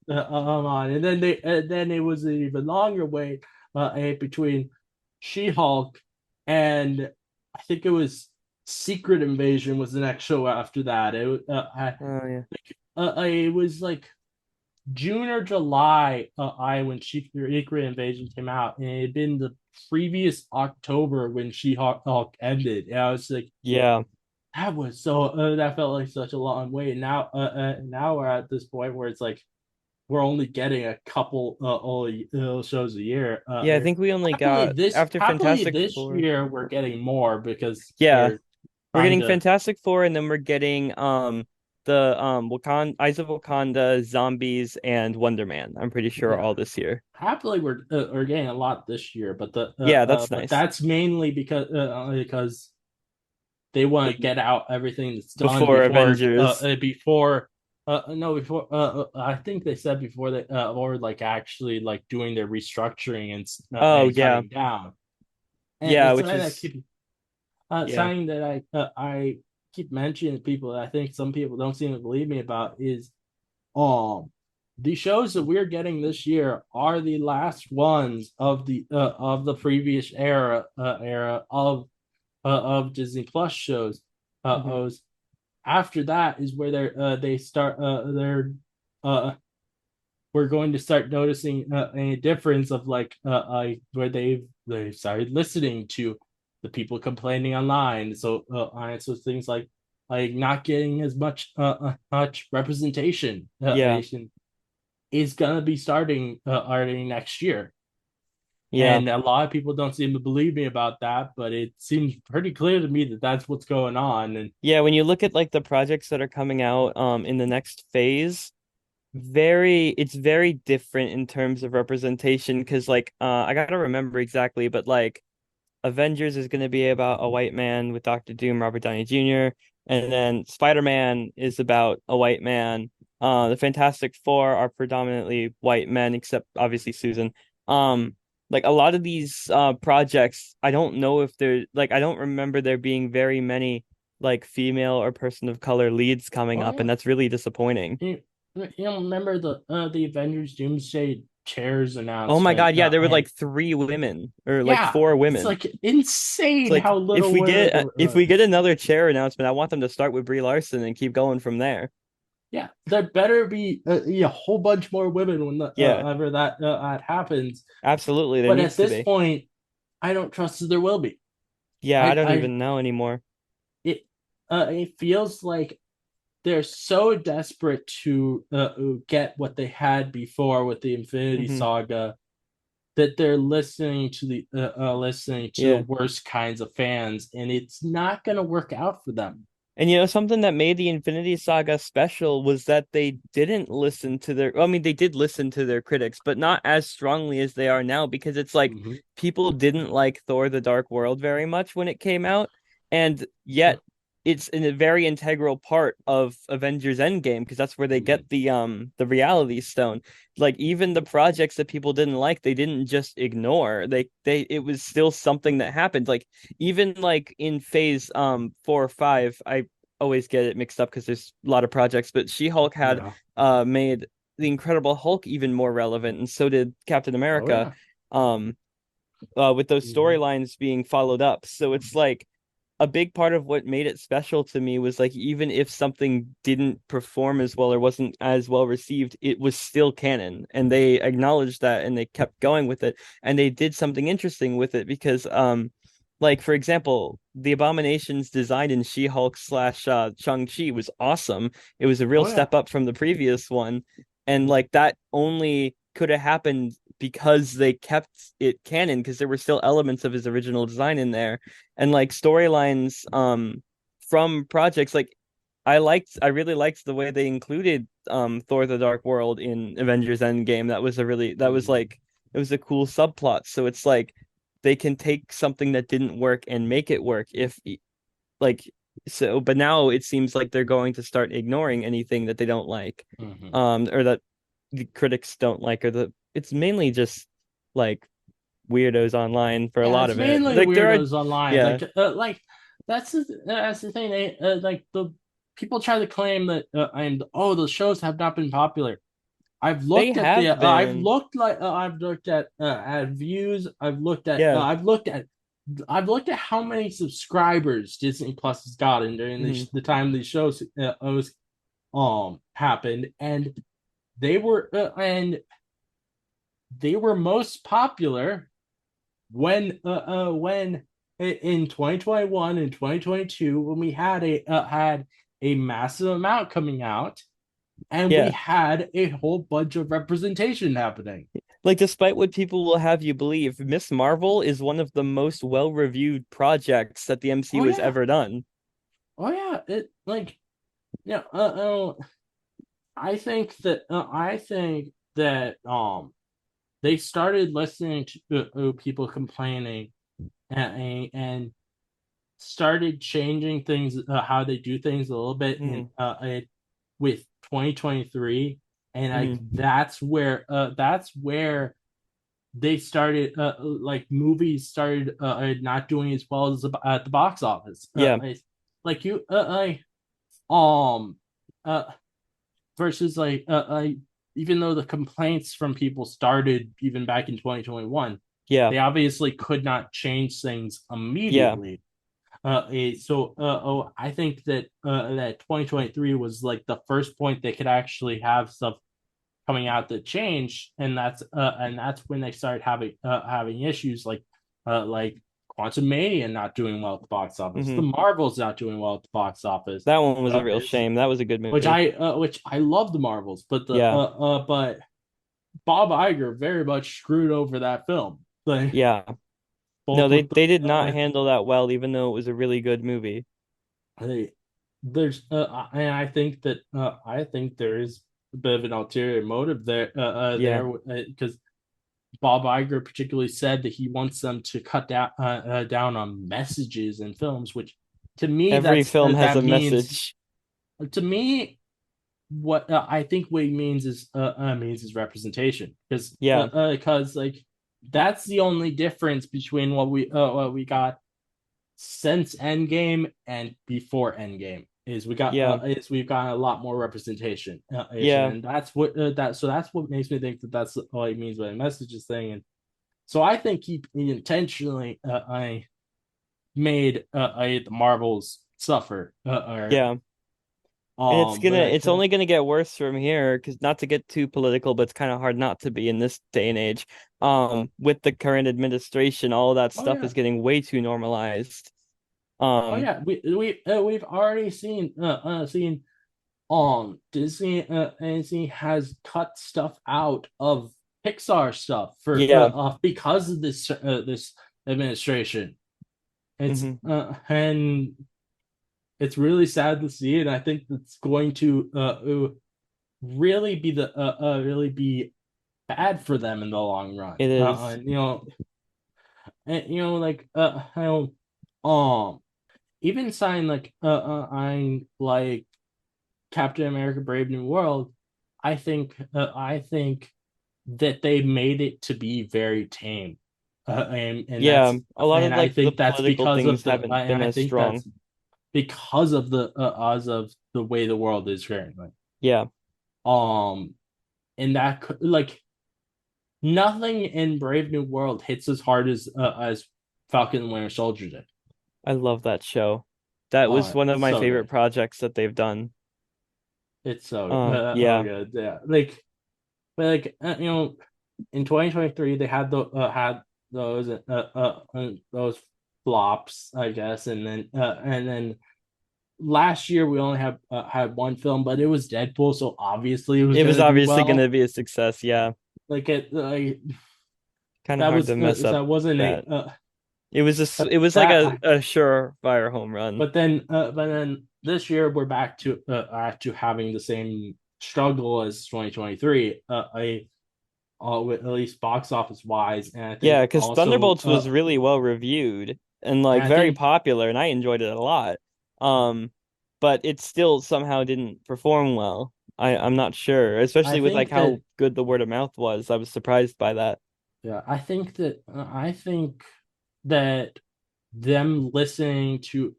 on, and then it was an even longer wait between She-Hulk and I think it was Secret Invasion was the next show after that. Oh yeah. It was like June or July, I when Secret Invasion came out, and it had been the previous October when She-Hulk ended. And I was like, Yeah. that was so that felt like such a long wait. Now we're at this point where it's like we're only getting a couple only shows a year. Yeah, I think we only got after Happily Fantastic this Four. year we're getting more because Yeah. they're We're trying getting to. Fantastic Four, and then we're getting the Wakanda, Eyes of Wakanda, Zombies, and Wonder Man. I'm pretty sure Yeah, all this year. happily we're getting a lot this year, Yeah, that's but nice. that's mainly because they want to get out everything that's done Before Avengers. before no before I think they said before they or like actually like doing their restructuring Oh and yeah, cutting down, and yeah, it's which something that is keep yeah. something that I keep mentioning to people that I think some people don't seem to believe me about is um the shows that we're getting this year are the last ones of the previous era of Disney Plus shows. Hmm. After that is where they start uh we're going to start noticing a difference of like where they started listening to the people complaining online. So things like not getting as much much representation. Yeah, is gonna be starting already next year. Yeah. And a lot of people don't seem to believe me about that, but it seems pretty clear to me that that's what's going on. And Yeah, when you look at like the projects that are coming out in the next phase, it's very different in terms of representation because like I gotta remember exactly, but like Avengers is gonna be about a white man with Doctor Doom, Robert Downey Jr., and then Spider-Man is about a white man. The Fantastic Four are predominantly white men, except obviously Susan. Like a lot of these projects, I don't know if they're like I don't remember there being very many like female or person of color leads coming oh up, yeah, and that's really disappointing. remember the Avengers Doomsday Chairs Oh my announcement, God, yeah, there were and like three women or like yeah, four it's women. like It's insane like how little women there if were. we get another chair announcement, I want them to start with Brie Larson and keep going from there. Yeah, there better be a whole bunch more women when Yeah, ever that happens. absolutely, there But at needs to this be. point, I don't trust that there will be. Yeah, I I don't I even know anymore. it feels like they're so desperate to get what they had before with the Infinity Hmm. Saga that they're listening to the Yeah. worst kinds of fans, and it's not going to work out for them. And something that made the Infinity Saga special was that they didn't listen to I mean, they did listen to their critics, but not as strongly as they are now because it's like Mm-hmm. people didn't like Thor: The Dark World very much when it came out, and yet it's a very integral part of Avengers Endgame because that's where they Mm-hmm. get the Reality Stone. Like even the projects that people didn't like, they didn't just ignore. They it was still something that happened. Like even like in phase 4 or 5, I always get it mixed up because there's a lot of projects, but She-Hulk had Yeah. made the Incredible Hulk even more relevant, and so did Captain Oh America, yeah. um with those Mm-hmm. storylines being followed up. So it's like a big part of what made it special to me was like even if something didn't perform as well or wasn't as well received, it was still canon, and they acknowledged that and they kept going with it, and they did something interesting with it because like for example, the Abomination's design in She-Hulk slash Shang-Chi was awesome. It was a real Oh yeah. step up from the previous one, and like that only could have happened because they kept it canon because there were still elements of his original design in there, and like storylines from projects like I really liked the way they included Thor: The Dark World in Avengers Endgame. That was Mm-hmm. like it was a cool subplot. So it's like they can take something that didn't work and make it work if like so, but now it seems like they're going to start ignoring anything that they don't like, Mm-hmm. or that the critics don't like, or it's mainly just like weirdos online for a Yeah, lot it's of it. mainly Like there are, weirdos online. yeah, Like that's the thing. Like the people try to claim that and oh the shows have not been popular. they have I've been, looked like I've looked at views. yeah, I've looked at how many subscribers Disney Plus has gotten during hmm, the time these shows happened, and they were most popular when in 2021 and 2022 when we had a massive amount coming out and we yeah. had a whole bunch of representation happening. Like despite what people will have you believe, Miss Marvel is one of the most well-reviewed projects that the Oh MCU has yeah, ever done. oh yeah. It like yeah. I think that they started listening to people complaining and started changing things how they do things a little bit Hmm. with 2023, and like Hmm. that's where they started like movies started not doing as well as at the box office Yeah. like you um uh versus even though the complaints from people started even back in 2021, Yeah. they obviously could not change things Yeah. immediately. I think that that 2023 was like the first point they could actually have stuff coming out that changed, and that's when they started having issues like Quantum Mania not doing well at the box office, the Hmm. Marvels not doing well at the box office, That one was a real is shame. That was a good movie. which I love the Marvels, but Yeah. Bob Iger very much screwed over that film. Like Yeah. No, both they with the they did not handle that well, even though it was a really good movie. they, there's and I think there is a bit of an ulterior motive Yeah. there because Bob Iger particularly said that he wants them to cut down on messages in films, which to me Every film has a that means message. to me what I think what he means is representation Yeah. because like that's the only difference between what we got since Endgame and before Endgame Yeah. is we've got a lot more representation Yeah. and that's what that's what makes me think that that's what he means by the messages thing. And so I think he intentionally I made the Marvels suffer or Yeah. And but like it's only gonna get worse from here, because not to get too political, but it's kind of hard not to be in this day and age. With the current administration, all of that oh stuff yeah. is getting way too normalized. Oh Um, yeah, we've already seen Disney has cut stuff out of Pixar stuff for yeah. because of this administration. Hmm. And it's really sad to see, and I think it's going to really be really be bad for them in the long run. It is. Like even sign I like Captain America: Brave New World. I think that they made it to be very tame, Yeah, a lot and of I like the think that's political because of things haven't been I as think strong. that's because of the odds of the way the world is currently. Yeah, Um, and like nothing in Brave New World hits as hard as Falcon and Winter Soldier did. I love that show. That was one of It's my so favorite good. projects that they've done. It's so Yeah, good. Yeah, like but like in 2023 they had those flops, I guess, and then last year we only had one film, but it was Deadpool, so obviously it was it was gonna do obviously going well. to be a success. Yeah, Like it like kind of that hard was to mess up that wasn't that. but It was like that a surefire home run. but then this year we're back to having the same struggle as 2023. I At least box office wise, and I Yeah, think because also Thunderbolts was really well reviewed and and like I very think popular, and I enjoyed it a lot. Um, but it still somehow didn't perform well. I'm not sure, I especially with like think that how good the word of mouth was. I was surprised by that. yeah, I think that them listening to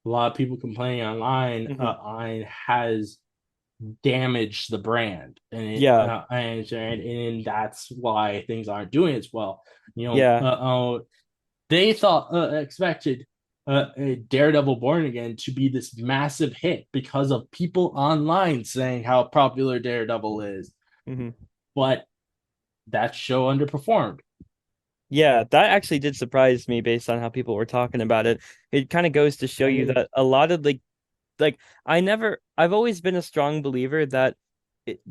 a lot of people complaining online Hmm. has damaged the brand, Yeah, and that's why things aren't doing as well. You know, yeah, they expected Daredevil Born Again to be this massive hit because of people online saying how popular Daredevil is, hmm, but that show underperformed. yeah. That actually did surprise me based on how people were talking about it. It kind of goes to show you I that a lot of like I've always been a strong believer that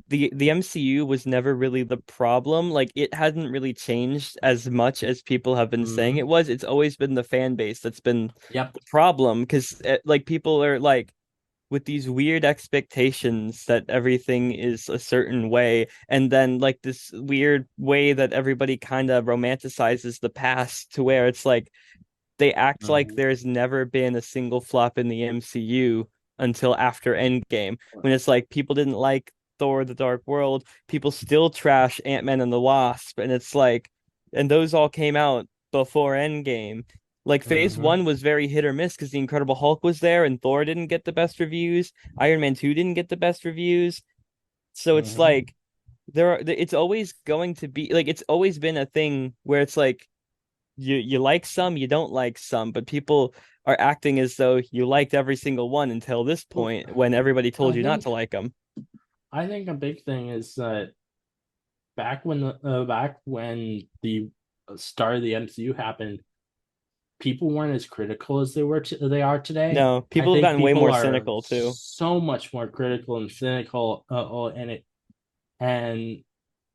the MCU was never really the problem. Like it hadn't really changed as much as people have been saying mm-hmm. it was. It's always been the fan base that's been Yep. the problem, because like people are like with these weird expectations that everything is a certain way, and then like this weird way that everybody kind of romanticizes the past, to where it's like they act like Mm-hmm. there's never been a single flop in the MCU until after Endgame, when it's like people didn't like Thor: The Dark World, people still trash Ant-Man and the Wasp, and it's like, and those all came out before Endgame. Like Phase Mm-hmm. 1 was very hit or miss because the Incredible Hulk was there and Thor didn't get the best reviews. Iron Man 2 didn't get the best reviews. So it's Mm-hmm. like it's always going to be like, it's always been a thing where it's like you like some, you don't like some, but people are acting as though you liked every single one until this Well, point when everybody told I you not think to like them. I think a big thing is that back when the start of the MCU happened, people weren't as critical as they are today. No, I people have think gotten way people more are cynical too. so much more critical and cynical, and it and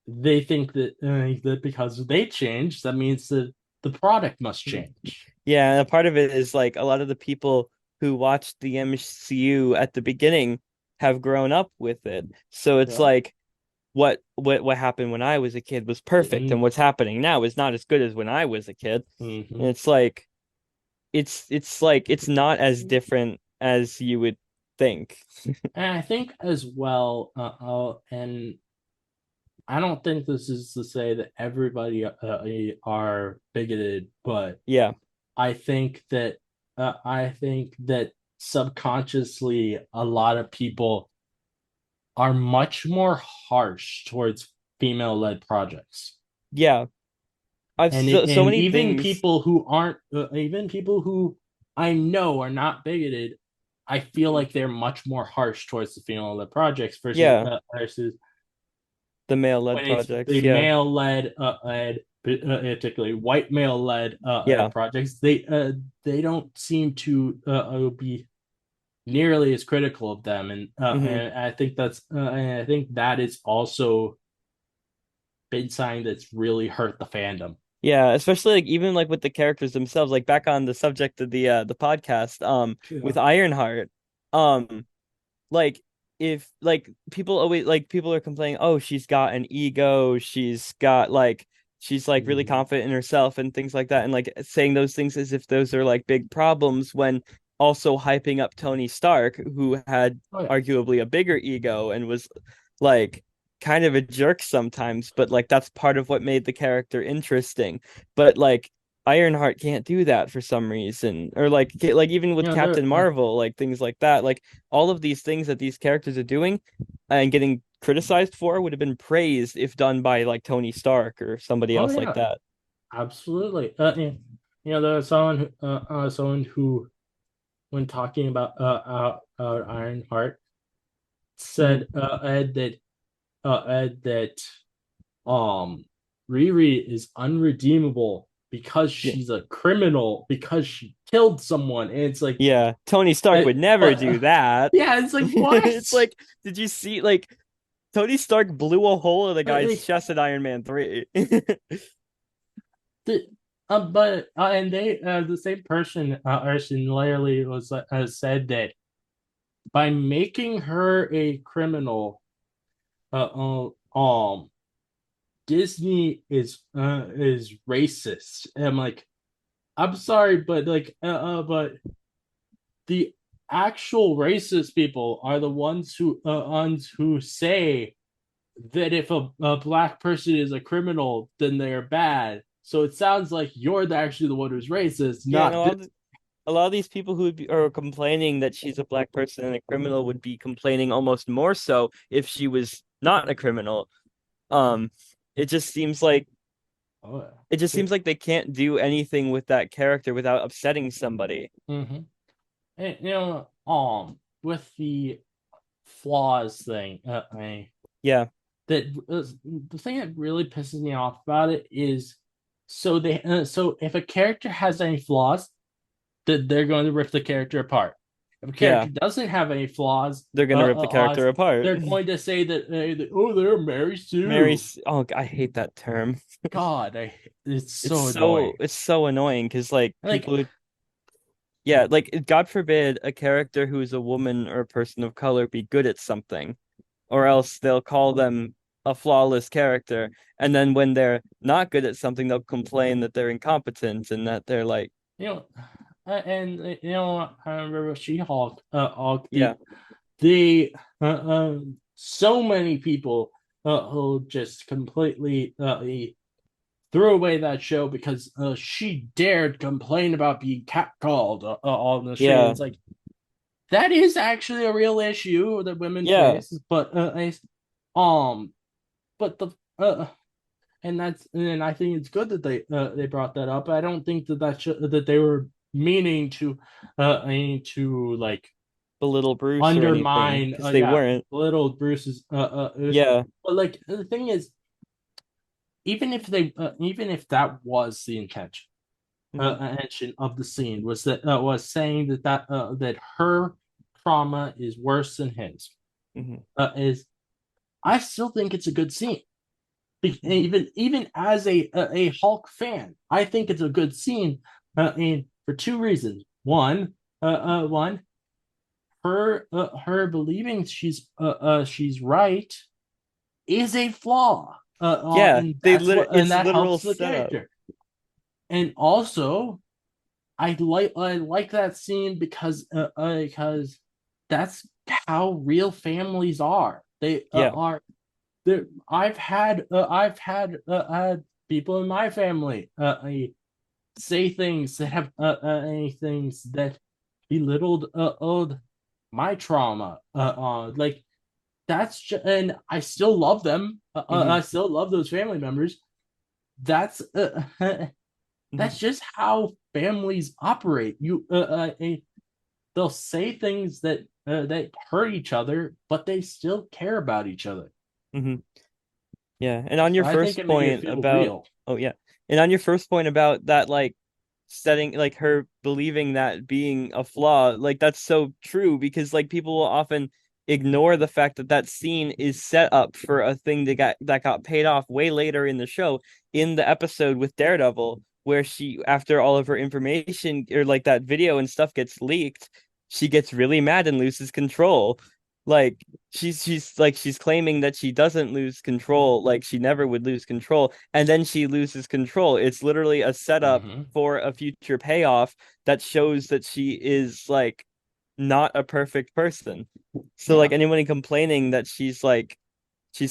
they think that because they changed, that means that the product must change. Yeah, and a part of it is like a lot of the people who watched the MCU at the beginning have grown up with it. So it's Yeah. like what happened when I was a kid was perfect, and what's happening now is not as good as when I was a kid. Mm-hmm. And it's like it's like it's not as different as you would think. And I think as well, and I don't think this is to say that everybody are bigoted, but Yeah. I think that subconsciously a lot of people are much more harsh towards female-led projects. Yeah. I've And so many even things. people who aren't even people who I know are not bigoted, I feel like they're much more harsh towards the female-led projects Yeah, versus the male-led when it's the projects. Yeah. male-led particularly white male-led Yeah. projects, they don't seem to be nearly as critical of them, Hmm. and I think that is also been something that's really hurt the fandom. Yeah, especially like even like with the characters themselves, like back on the subject of the podcast, with Yeah. Ironheart, um, like if like people always like people are complaining, oh, she's got an ego, she's like really Mhm. confident in herself and things like that, and like saying those things as if those are like big problems when also hyping up Tony Stark, who had Oh yeah. arguably a bigger ego and was like kind of a jerk sometimes, but like that's part of what made the character interesting. But like Ironheart can't do that for some reason, or like even with Captain There. Marvel, like things like that, like all of these things that these characters are doing and getting criticized for would have been praised if done by like Tony Stark or somebody Oh else like yeah, that. absolutely. Yeah. There's someone who, when talking about Ironheart, Hmm. said Ed that um Riri is unredeemable because Yeah. she's a criminal because she killed someone, and it's like, Yeah, Tony Stark would never but do that. yeah, it's like what? It's like, did you see like Tony Stark blew a hole in the guy's Like, chest in Iron Man 3? the, and they the same person Arson literally was said that by making her a criminal, Disney is racist. And I'm like, I'm sorry, but but the actual racist people are the ones who say that if a black person is a criminal, then they're bad. So it sounds like you're actually the one who's racist, Yeah, and not this. a lot of these people who are complaining that she's a black person and a criminal would be complaining almost more so if she was not a criminal. Um, it just seems like Oh, it just yeah. seems like they can't do anything with that character without upsetting somebody. Mm-hmm. And, with the flaws thing, Yeah, that the thing that really pisses me off about it is so if a character has any flaws, that they're going to rip the character apart. If a yeah, character doesn't have any flaws, they're gonna rip the character apart. they're going to say that oh, they're Mary Mary, Sue. oh, I hate that term. God, it's so annoying. It's so annoying because like Like, people, yeah, like God forbid a character who is a woman or a person of color be good at something, or else they'll call them a flawless character. And then when they're not good at something, they'll complain that they're incompetent and that they're like, you know, and I remember She-Hulk, Hulk, yeah, the so many people who just completely threw away that show because she dared complain about being catcalled on the street. yeah, It's like that is actually a real issue that women yeah, face, but um, but the and I think it's good that they brought that up. I don't think that they were meaning to like belittle Bruce or anything undermine because they yeah, weren't. little Bruce's Yeah. but like the thing is, even if that was the Hmm. intention of the scene, was saying that her trauma is worse than his, Hmm. is I still think it's a good scene. Even as a Hulk fan, I think it's a good scene. And for two reasons. One, her believing she's right is a flaw. Yeah, And they that's literally what and it's that literal helps the setup. character. And also, I like that scene because that's how real families are. They Yeah. are there. I've had people in my family say things that have things that belittled my trauma. Like that's just, and I still love them. Hmm. I still love those family members. That's Hmm. that's just how families operate. They'll say things that hurt each other, but they still care about each other. Hmm. Yeah, and on So your I think first it made it point feel about, real. oh yeah, and on your first point about that, like setting, like her believing that being a flaw, like that's so true because like people will often ignore the fact that that scene is set up for a thing that got paid off way later in the show, in the episode with Daredevil, where she, after all of her information or like that video and stuff gets leaked, she gets really mad and loses control. Like she's claiming that she doesn't lose control, like she never would lose control, and then she loses control. It's literally a setup Hmm. for a future payoff that shows that she is like not a perfect person. So like Yeah. anyone complaining that she's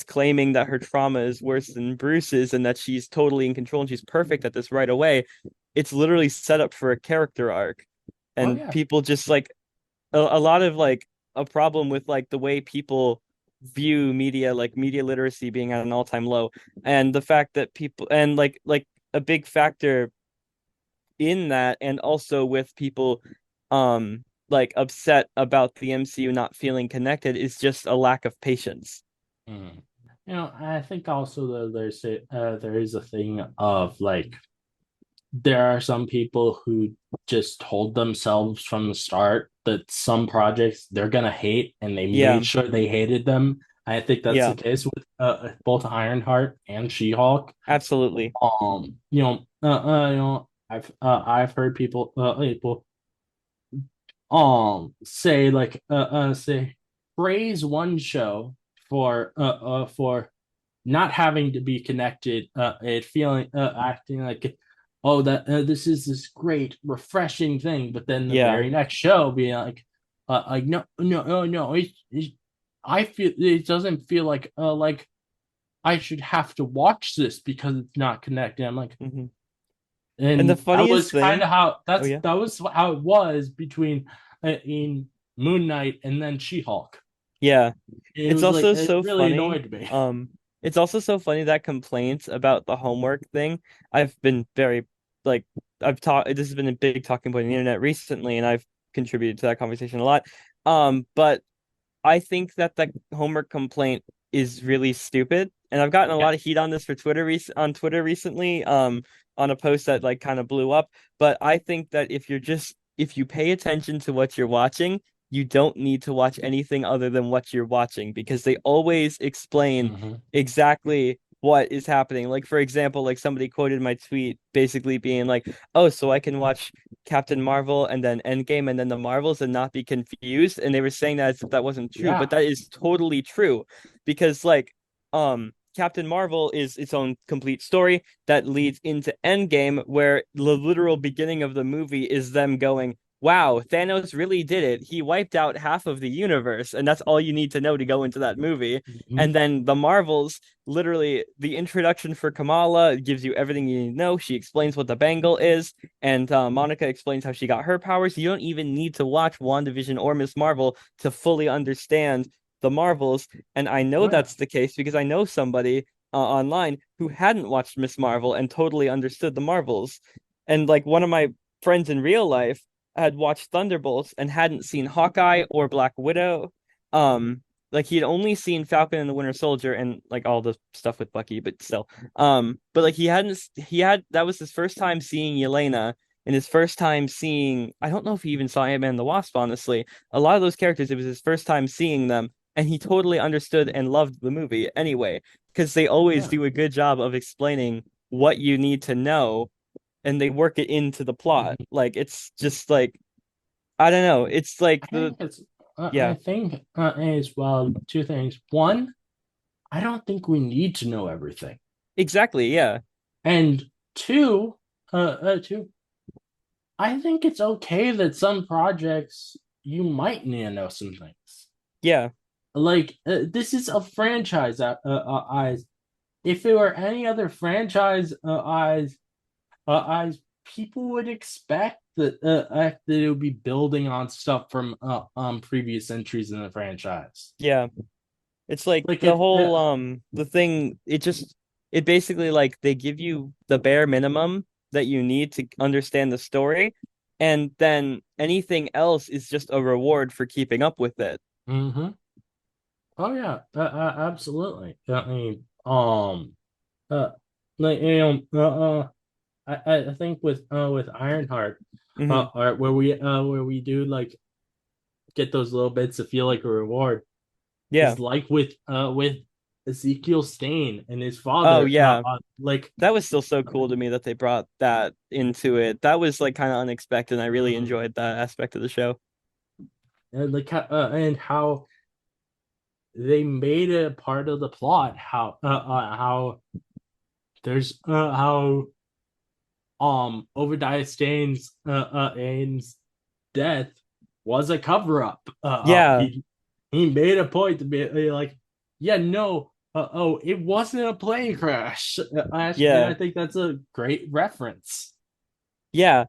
claiming that her trauma is worse than Bruce's and that she's totally in control and she's perfect at this right away, it's literally set up for a character arc. Oh And yeah. people just like a lot of like a problem with like the way people view media, like media literacy being at an all-time low, and the fact that people and like a big factor in that, and also with people like upset about the MCU not feeling connected, is just a lack of patience. Mm. I think also there is a thing of like there are some people who just told themselves from the start that some projects they're gonna hate, and they Yeah, made sure they hated them. I think that's the yeah, case with both Ironheart and She-Hulk. absolutely. I've heard people say say praise one show for not having to be connected, it feeling acting like oh that this is this great refreshing thing, but then the Yeah. very next show being like no, I feel it doesn't feel like I should have to watch this because it's not connected. I'm like, Hmm. And the and that funniest was kind thing, of how oh yeah. that was how it was between in Moon Knight and then She-Hulk. Yeah. It It's was like also it so really funny. annoyed me. It's also so funny that complaints about the homework thing. I've been very like I've talked this has been a big talking point on the internet recently, and I've contributed to that conversation a lot. But I think that the homework complaint is really stupid, and I've gotten a Yeah. lot of heat on this for on Twitter recently, on a post that like kind of blew up. But I think that if you pay attention to what you're watching, you don't need to watch anything other than what you're watching because they always explain Hmm. exactly what is happening. Like for example, like somebody quoted my tweet basically being like, "Oh, so I can watch Captain Marvel and then Endgame and then the Marvels and not be confused." And they were saying that as if that wasn't true, but Yeah. that is totally true because like Captain Marvel is its own complete story that leads into Endgame, where the literal beginning of the movie is them going, "Wow, Thanos really did it. He wiped out half of the universe," and that's all you need to know to go into that movie. Hmm. And then the Marvels, literally, the introduction for Kamala gives you everything you need to know. She explains what the bangle is, and Monica explains how she got her powers. You don't even need to watch WandaVision or Miss Marvel to fully understand the Marvels. And I know Oh yeah. that's the case because I know somebody online who hadn't watched Miss Marvel and totally understood the Marvels. And like one of my friends in real life had watched Thunderbolts and hadn't seen Hawkeye or Black Widow. Like he had only seen Falcon and the Winter Soldier and like all the stuff with Bucky, but still. But like he had that was his first time seeing Yelena and his first time seeing, I don't know if he even saw Ant-Man and the Wasp, honestly. A lot of those characters, it was his first time seeing them, and he totally understood and loved the movie anyway, because they always Yeah. do a good job of explaining what you need to know, and they work it into the plot. Like it's just like I don't know. It's like I think I yeah, think as well, two things. One, I don't think we need to know everything. exactly. Yeah. And two, two, I think it's okay that some projects you might need to know some things. Yeah. Like this is a franchise eyes. If it were any other franchise eyes, people would expect that it would be building on stuff from previous entries in the franchise. Yeah. It's like Like the if whole the thing it basically like they give you the bare minimum that you need to understand the story, and then anything else is just a reward for keeping up with it. Mhm. Oh yeah, absolutely. I mean, uh, like I think with Ironheart, Hmm. where we do like get those little bits to feel like a reward Yeah. is like with Ezekiel Stain and his Oh father, yeah. like That was still so cool to me that they brought that into it. That was like kind of unexpected, and I really mhm. enjoyed that aspect of the show. And how they made it a part of the plot, how there's how Obadiah Stain's death was a cover up. Yeah. He made a point to be like, yeah, no, oh, it wasn't a plane crash. And I Yeah. think that's a great reference. Yeah.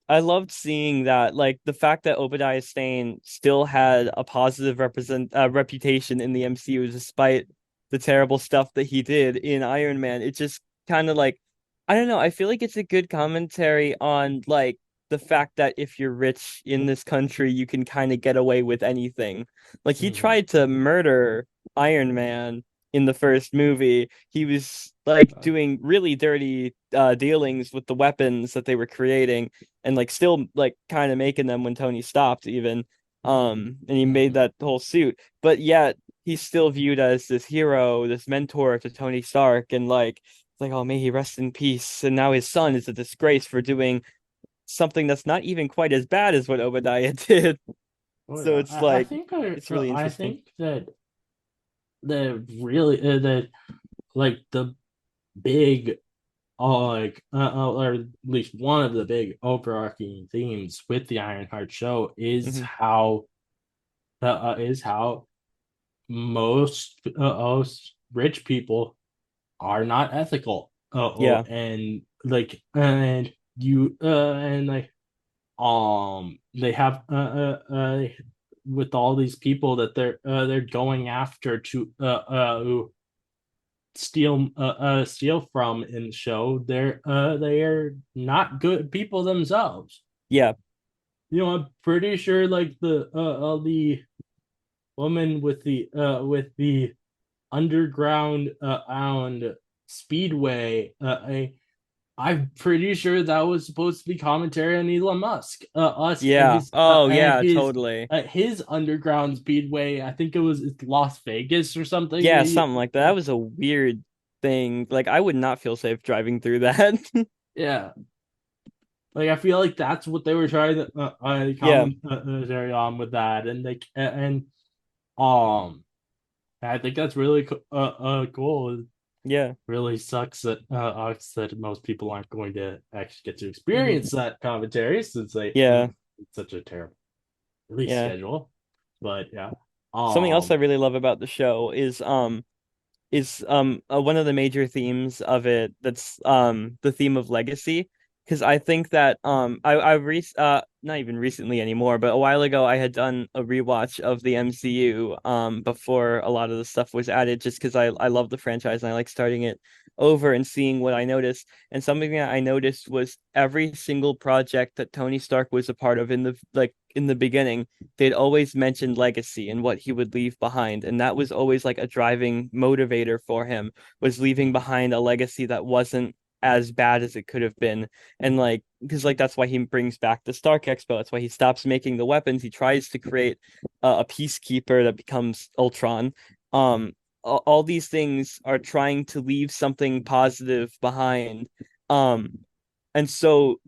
I loved seeing that, like the fact that Obadiah Stane still had a positive reputation in the MCU despite the terrible stuff that he did in Iron Man. It just kind of like, I don't know. I feel like it's a good commentary on like the fact that if you're rich in this country, you can kind of get away with anything. Like he Mhm. tried to murder Iron Man in the first movie. He was like doing really dirty dealings with the weapons that they were creating, and like still like kind of making them when Tony stopped even. And he made Mhm. that whole suit, but yet he's still viewed as this hero, this mentor to Tony Stark, and like it's like, oh, may he rest in peace. And now his son is a disgrace for doing something that's not even quite as bad as what Obadiah did. Oh So yeah, it's like it's really I interesting. think that that like the big or at least one of the big overarching themes with the Ironheart show Hmm. is how most rich people are not ethical. Yeah, And like and you and like they have with all these people that they're going after to who steal from in the show, they are not good people themselves. yeah, I'm pretty sure like the woman with the underground and speedway, I'm pretty sure that was supposed to be commentary on Elon Musk, us yeah. Oh and yeah, totally. his underground speedway. I think it was Las Vegas or something. Yeah, something like that. That was a weird thing. Like I would not feel safe driving through that. Yeah, like I feel like that's what they were trying to Yeah, commentary on with that, and like um, I think that's really cool. It yeah. really sucks that most people aren't going to actually get to Hmm. experience that commentary since Yeah, it's such a terrible release yeah. schedule. But yeah, Something else I um, really love about the show is one of the major themes of it that's the theme of legacy, because I think that I not even recently anymore, but a while ago I had done a rewatch of the MCU before a lot of the stuff was added, just because I love the franchise and I like starting it over and seeing what I noticed. And something that I noticed was every single project that Tony Stark was a part of in the beginning, they'd always mentioned legacy and what he would leave behind, and that was always like a driving motivator for him, was leaving behind a legacy that wasn't as bad as it could have been. And like, because like that's why he brings back the Stark Expo. That's why he stops making the weapons. He tries to create a peacekeeper that becomes Ultron. Um, all these things are trying to leave something positive behind. And so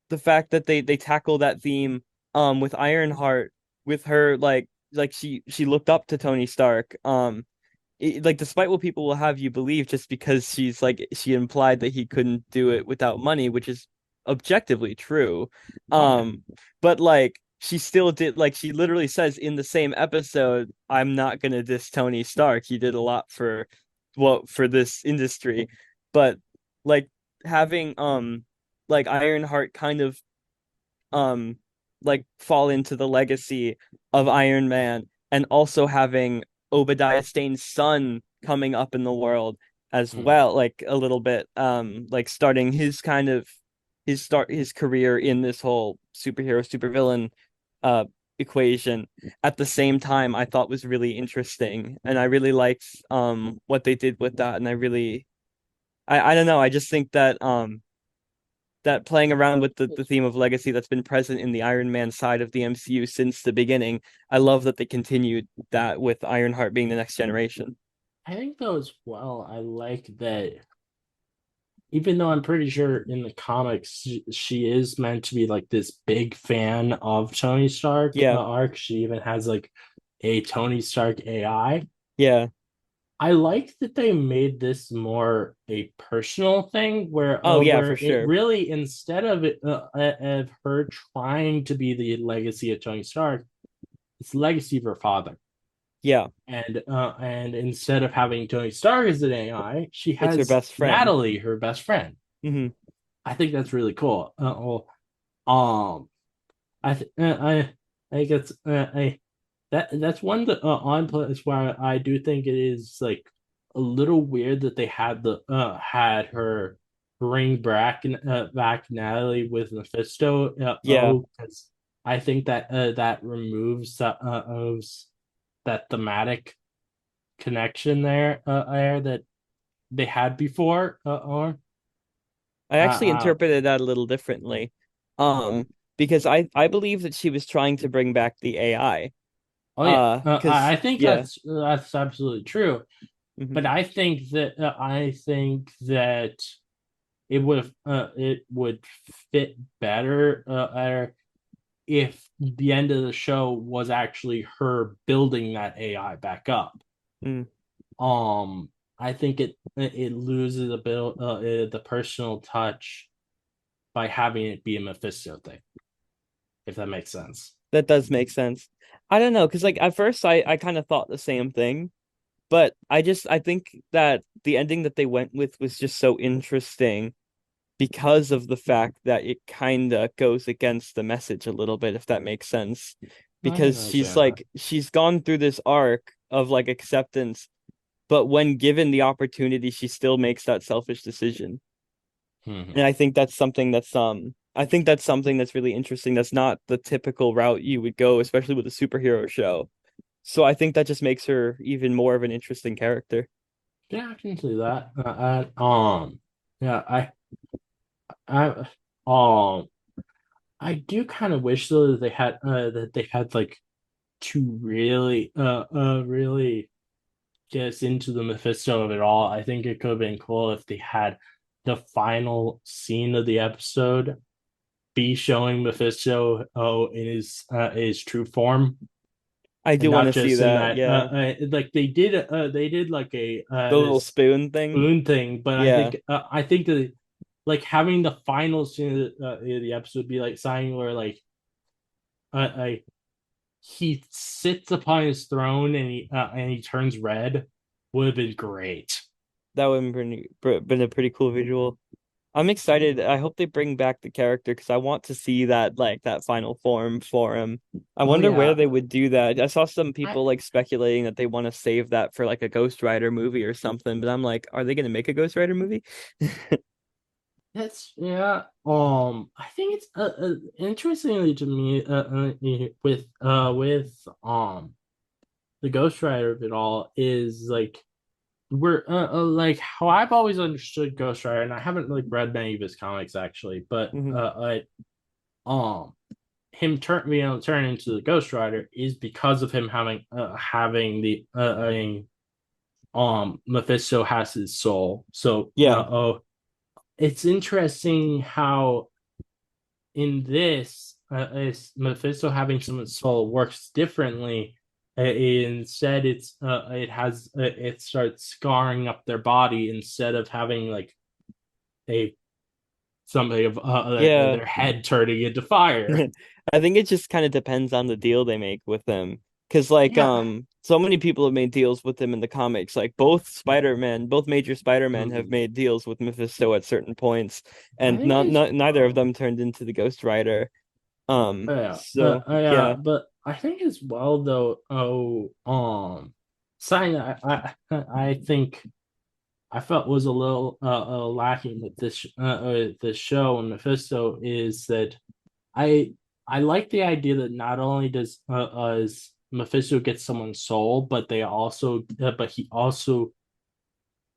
the fact that they tackle that theme with Ironheart, with her like she looked up to Tony Stark, like despite what people will have you believe, just because she implied that he couldn't do it without money, which is objectively true. Oh yeah. But like she still did, like she literally says in the same episode, I'm not gonna diss Tony Stark. He did a lot for for this industry. But like having like Ironheart kind of um like fall into the legacy of Iron Man, and also having Obadiah Stane's son coming up in the world as Hmm. well, like a little bit like starting his career in this whole superhero supervillain uh equation at the same time, I thought was really interesting, and I really liked what they did with that. And I don't know, I just think that that playing around with the theme of legacy that's been present in the Iron Man side of the MCU since the beginning. I love that they continued that with Ironheart being the next generation. I think though as well, I like that even though I'm pretty sure in the comics she is meant to be like this big fan of Tony Stark Yeah, arc. She even has like a Tony Stark AI. yeah. I like that they made this more a personal thing Oh yeah, where for it sure. really instead of of her trying to be the legacy of Tony Stark, it's legacy of her father. Yeah, And instead of having Tony Stark as an AI, she it's her has best friend. Natalie, her best friend. Hmm. I think that's really cool. Um, I think it's that's one that on place where I do think it is like a little weird that they had her bring back Natalie with Mephisto. Yeah, Because I think that that removes of that thematic connection there that they had before. Or I actually uh, interpreted that a little differently. Um, because I believe that she was trying to bring back the AI. oh yeah, Because I think yeah. that's absolutely true. Hmm. But I think that it would fit better if the end of the show was actually her building that AI back up. Mm. I think it loses a bit the personal touch by having it be a Mephisto thing, if that makes sense. That does make sense. I don't know, because like at first I kind of thought the same thing. But I think that the ending that they went with was just so interesting because of the fact that it kind of goes against the message a little bit, if that makes sense. I can Because understand that. she's gone through this arc of like acceptance, but when given the opportunity, she still makes that selfish decision. Mhm. And I think that's something that's really interesting. That's not the typical route you would go, especially with a superhero show. So I think that just makes her even more of an interesting character. Yeah, I can see that. Yeah, I, I do kind of wish though that they had like to really get us into the Mephisto of it all. I think it could have been cool if they had the final scene of the episode be showing Mephisto in his true form, I and do want not to see just in that. that Yeah. like they did like a The little this spoon thing. spoon thing. But Yeah, I think that like having the final scene of the episode be like signing where like uh, he sits upon his throne and he turns red would have been great. that would have been a pretty cool visual. I'm excited. I hope they bring back the character because I want to see that like that final form for him. I Oh wonder where yeah, they would do that. I saw some I people like speculating that they want to save that for like a Ghost Rider movie or something, but I'm like, are they going to make a Ghost Rider movie? that's yeah. I think it's interestingly to me with the Ghost Rider of it all is like we're like how I've always understood Ghost Rider, and I haven't really read many of his comics actually, but Hmm. um him turn into the Ghost Rider is because of him having the Mephisto has his soul. So Yeah, it's interesting how in this is Mephisto having someone's soul works differently. Instead, it starts scarring up their body instead of having like a something of yeah. their head turning into fire. I think it just kind of depends on the deal they make with him. Because Yeah. so many people have made deals with him in the comics. Like both major Spider-Men have Mhm. made deals with Mephisto at certain points, I and think it's neither of them turned into the Ghost Rider. yeah, So yeah, yeah. but I think as well though. Something I think I felt was a little lacking with this show and Mephisto is that I I like the idea that not only does Mephisto get someone's soul, but he also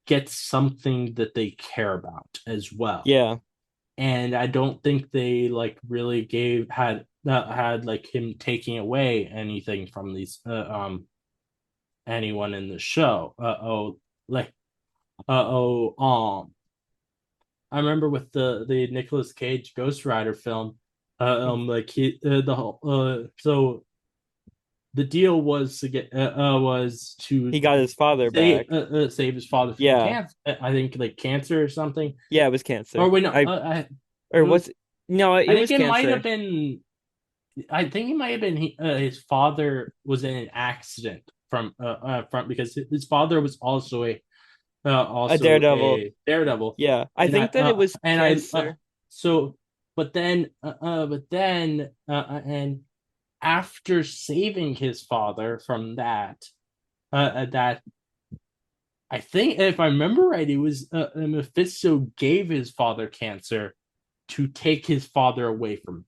gets something that they care about as well. Yeah. And I don't think they like really gave had like him taking away anything from these anyone in the show. Like oh I remember with the Nicolas Cage Ghost Rider film, like he the whole so the deal was to get was to He got his father back. save his father from Yeah. cancer. I think like cancer or something. Yeah, it was cancer. Or wait, no, Or it was. was no, I it think was it might have cancer. been. I think it might have been his father was in an accident from because his father was A also Daredevil. a daredevil, Yeah. I and think that it was I cancer. so and after saving his father from that I think if I remember right, it was Mephisto gave his father cancer to take his father away from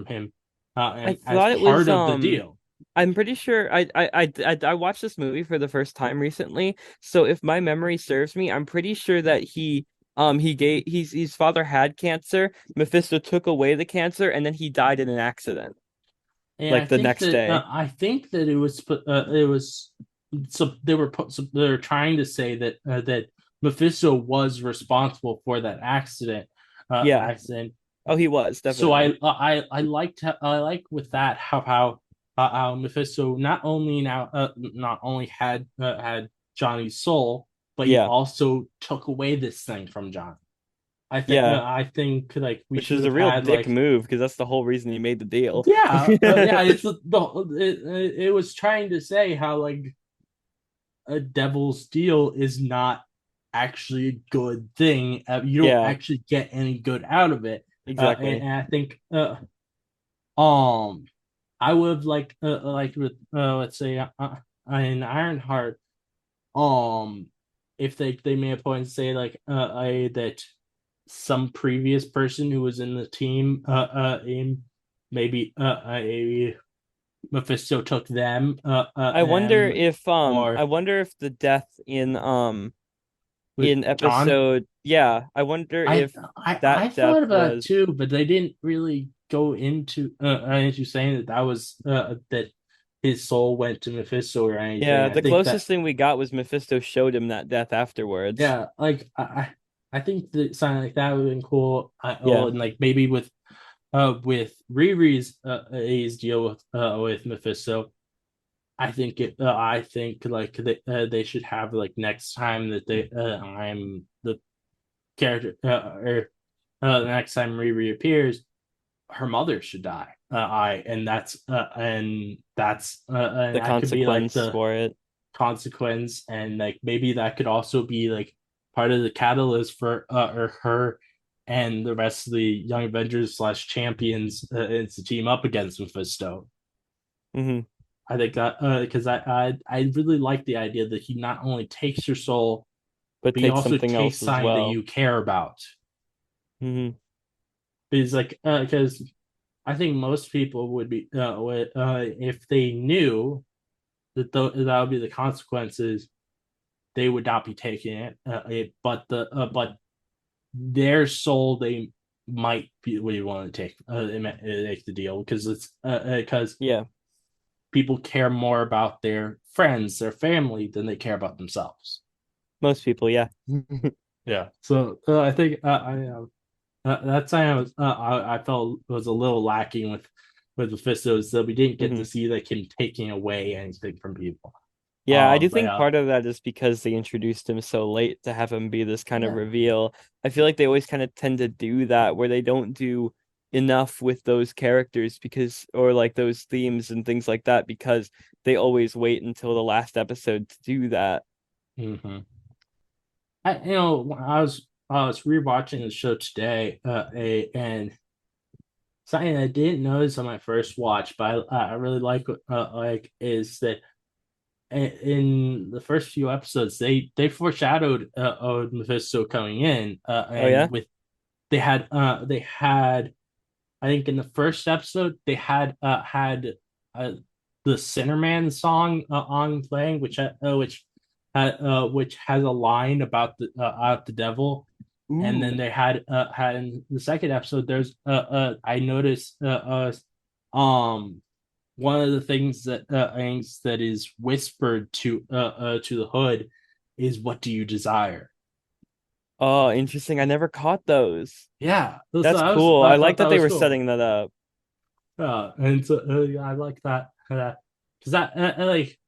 him, I and as thought it part was of the deal. I'm pretty sure I watched this movie for the first time recently. So if my memory serves me, I'm pretty sure that his father had cancer. Mephisto took away the cancer and then he died in an accident And like the next day. I think that it was so they were trying to say that Mephisto was responsible for that Yeah. accident. Oh, he was So definitely. I like with that how Mephisto not only had Johnny's soul, but he Yeah. also took away this thing from Johnny. Yeah. I think like we Which should is a have real had dick like move because that's the whole reason he made the deal. yeah, it's it was trying to say how like a devil's deal is not actually a good thing. You don't Yeah, actually get any good out of it. exactly. And I think um I would like with let's say in Ironheart if they made a point to say like that some previous person who was in the team in maybe a Mephisto took them I or wonder if the death with in John. episode, yeah, I wonder I if I that death thought about it was, too, but they didn't really go into saying that was that his soul went to Mephisto or anything. yeah, I the think that closest thing we got was Mephisto showed him that death afterwards. yeah, like I think that something like that would have been cool. Yeah, And like maybe with Riri's his deal with Mephisto. I think like they should have like next time that I'm the character or the next time Riri appears, her mother should die. I and that's and the that could be like consequence the for it. consequence, and like maybe that could also be like part of the catalyst for or her and the rest of the Young Avengers slash champions to team up against Mephisto. Hmm. I think that because I really like the idea that he not only takes your soul, But but he take also something takes else as something that well. you care about. Hmm. Because like because I think most people if they knew that that would be the consequences. they would not be taking but their soul they might be willing to take take the deal because it's because Yeah, people care more about their friends, their family than they care about themselves. most people, yeah. Yeah. So I think that's I felt was a little lacking with Mephisto is that we didn't get Hmm. to see like him taking away anything from people. Yeah, I do But think part of that is because they introduced him so late to have him be this kind of yeah. reveal. I feel like they always kind of tend to do that where they don't do enough with those characters because, or like those themes and things like that, because they always wait until the last episode to do that. Hmm. When I was rewatching the show today, and something I didn't notice on my first watch, but I really like is that in the first few episodes they foreshadowed Mephisto coming in, Oh yeah? and with they had I think in the first episode they had uh, the Sinnerman song on playing, which has a line about the devil, and then Ooh. they had in the second episode. There's I noticed one of the things that is whispered to the hood is what do you desire. Oh, interesting. I never caught those. Yeah, so That's cool. I I like thought that that they was were cool. setting that up. And so yeah, I like that because like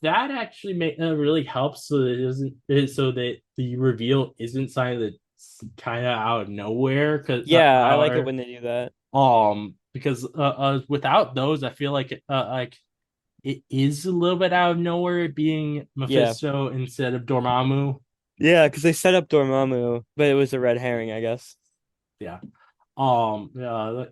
that actually really helps so that it doesn't so that the reveal isn't something that's kind of out of nowhere because Yeah, I like it when they do that. because without those I feel like it is a little bit out of nowhere being Yeah. Mephisto instead of Dormammu. Yeah, because they set up Dormammu, but it was a red herring, I guess. Yeah. Yeah.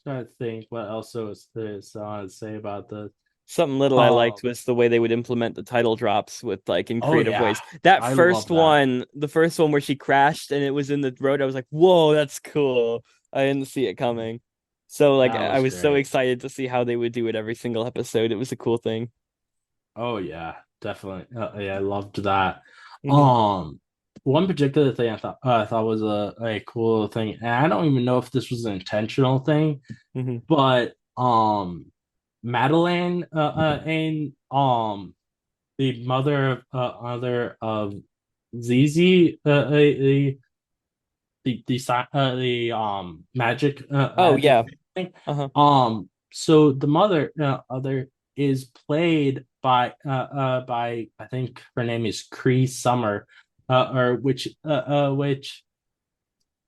Trying to think what else I want to say about this. Something little I liked Um. was the way they would implement the title drops with like in Oh creative yeah, ways. That I first love that. one, the first one where she crashed and it was in the road, I was like, whoa, that's cool. I didn't see it coming. So like That I was was so great. excited to see how they would do it every single episode. It was a cool thing. Oh yeah, definitely. Yeah, I loved that. Hmm. Um, One particular thing I thought was a cool thing, and I don't even know if this was an intentional thing, Hmm. but Madeline and the mother of Zizi the magic Oh magic yeah. thing. Uh-huh. So the mother is played by I think her name is Cree Summer, or which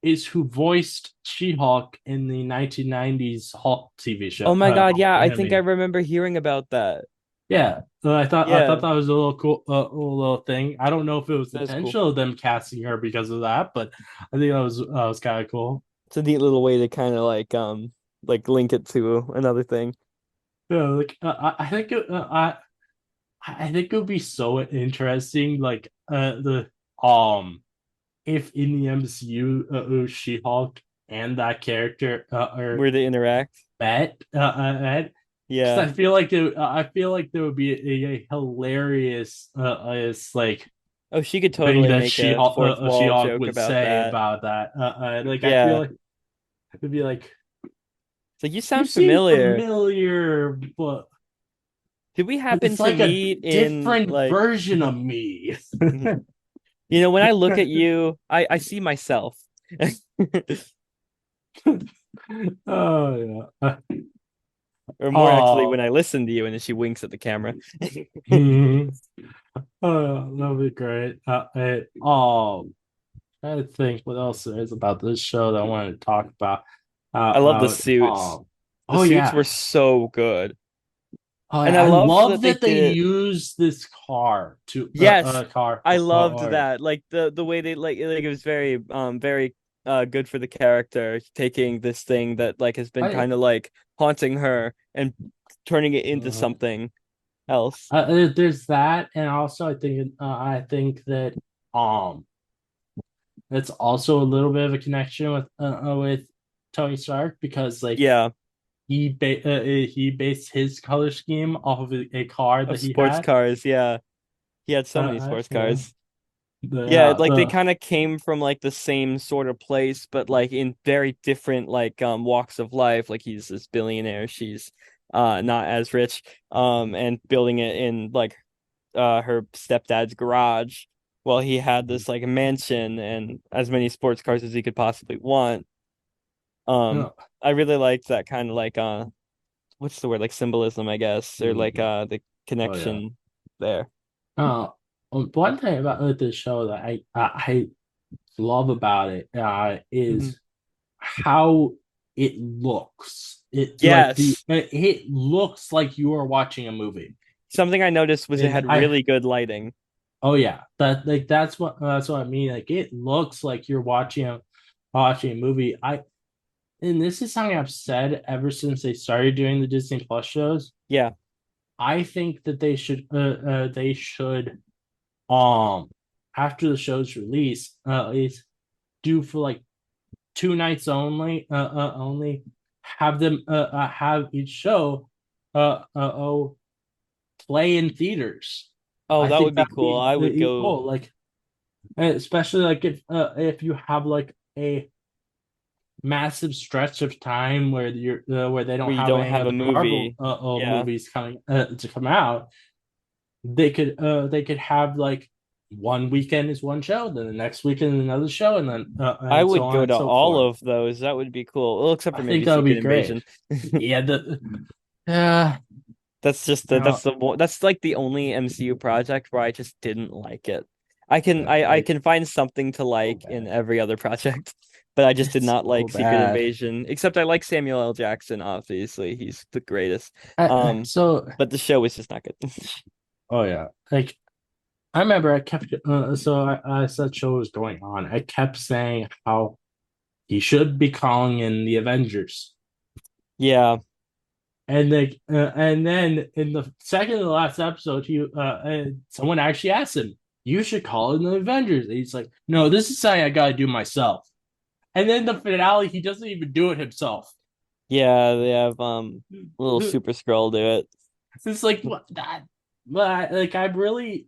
is who voiced She-Hulk in the 1990s Hulk TV show, Oh my God, Hulk yeah, I think I animated. remember hearing about that. Yeah, I thought Yeah, that was a little cool, little thing. I don't know if it was that was cool. intentional them casting her because of that, but I think that was kind of cool. It's a neat little way to kind of like link it to another thing. Yeah, like I think it would be so interesting, like the if in the MCU She-Hulk and that character are Where they interact. met because Yeah. I feel like there would be a hilarious it's like Oh, she could thing totally that make a fourth wall She-Hulk joke would about say that. about that. Like I feel Yeah. like it would be like It's like you you sound seem familiar. familiar, Did we but happen it's to like a meet in different like version of me. when I look at you, I see myself. Oh yeah. Or more actually when Oh, I listen to you and then she winks at the camera. hmm. Oh, that'll be great. I think what else there is about this show that I wanted to talk about. I love the About suits. The oh suits were yeah. so good. Oh, And I I love love that they that they did it. use this car to Yes, car I loved or that. Like the way they like it was very good for the character taking this thing that like has been I kind of like haunting her and turning it into uh, something else. there's that, and also I think that um it's also a little bit of a connection with Tony Stark because like Yeah, he based his color scheme off of a car of that he sports had. cars. Yeah. He had so many sports Yeah, cars. Yeah, yeah, like they kind of came from like the same sort of place, but like in very different like walks of life. Like he's this billionaire, she's not as rich, and building it in like her stepdad's garage. Well, he had this like mansion and as many sports cars as he could possibly want. Um, yeah. I really liked that kind of like what's the word, like symbolism, I guess, or like Mhm. the Oh yeah. connection there. Uh, one thing about this show that I love about it Hmm. is how it looks. Yes. It looks like you are watching a movie. Something I noticed was it And had I really good lighting. oh yeah, that's what I mean. Like it looks like you're watching a movie. And this is something I've said ever since they started doing the Disney Plus shows. Yeah. I think that they should um after the show's release is do for like 2 nights only have them have each show oh play in theaters. Oh, I that think would be that would cool. be I would really go. cool. Like especially like if you have like a massive stretch of time where you're where they don't Where you have don't any have a other Marvel movie. Yeah. movies coming to come out. They could have like one weekend is one show, then the next weekend another show, I and so would on go and to so all forth. of those. That would be cool. Well, except I for think maybe that would Secret be great. Invasion. Yeah, uh, That's no, the that's like the only MCU project where I just didn't like it. I like can find something to so like in bad. every other project, but I just did It's not so like Secret bad. Invasion. Except I like Samuel L. Jackson, obviously. He's the greatest. Um, So, but the show was just not good. oh yeah, like I remember I kept as that show was going on, I kept saying how he should be calling in the Avengers. Yeah. And then in the second to last episode, someone actually asked him, "You should call in the Avengers." And he's like, "No, this is something I got to do myself." And then the finale, he doesn't even do it himself. Yeah, they have little It's Super Scroll do it. like what that, but like I really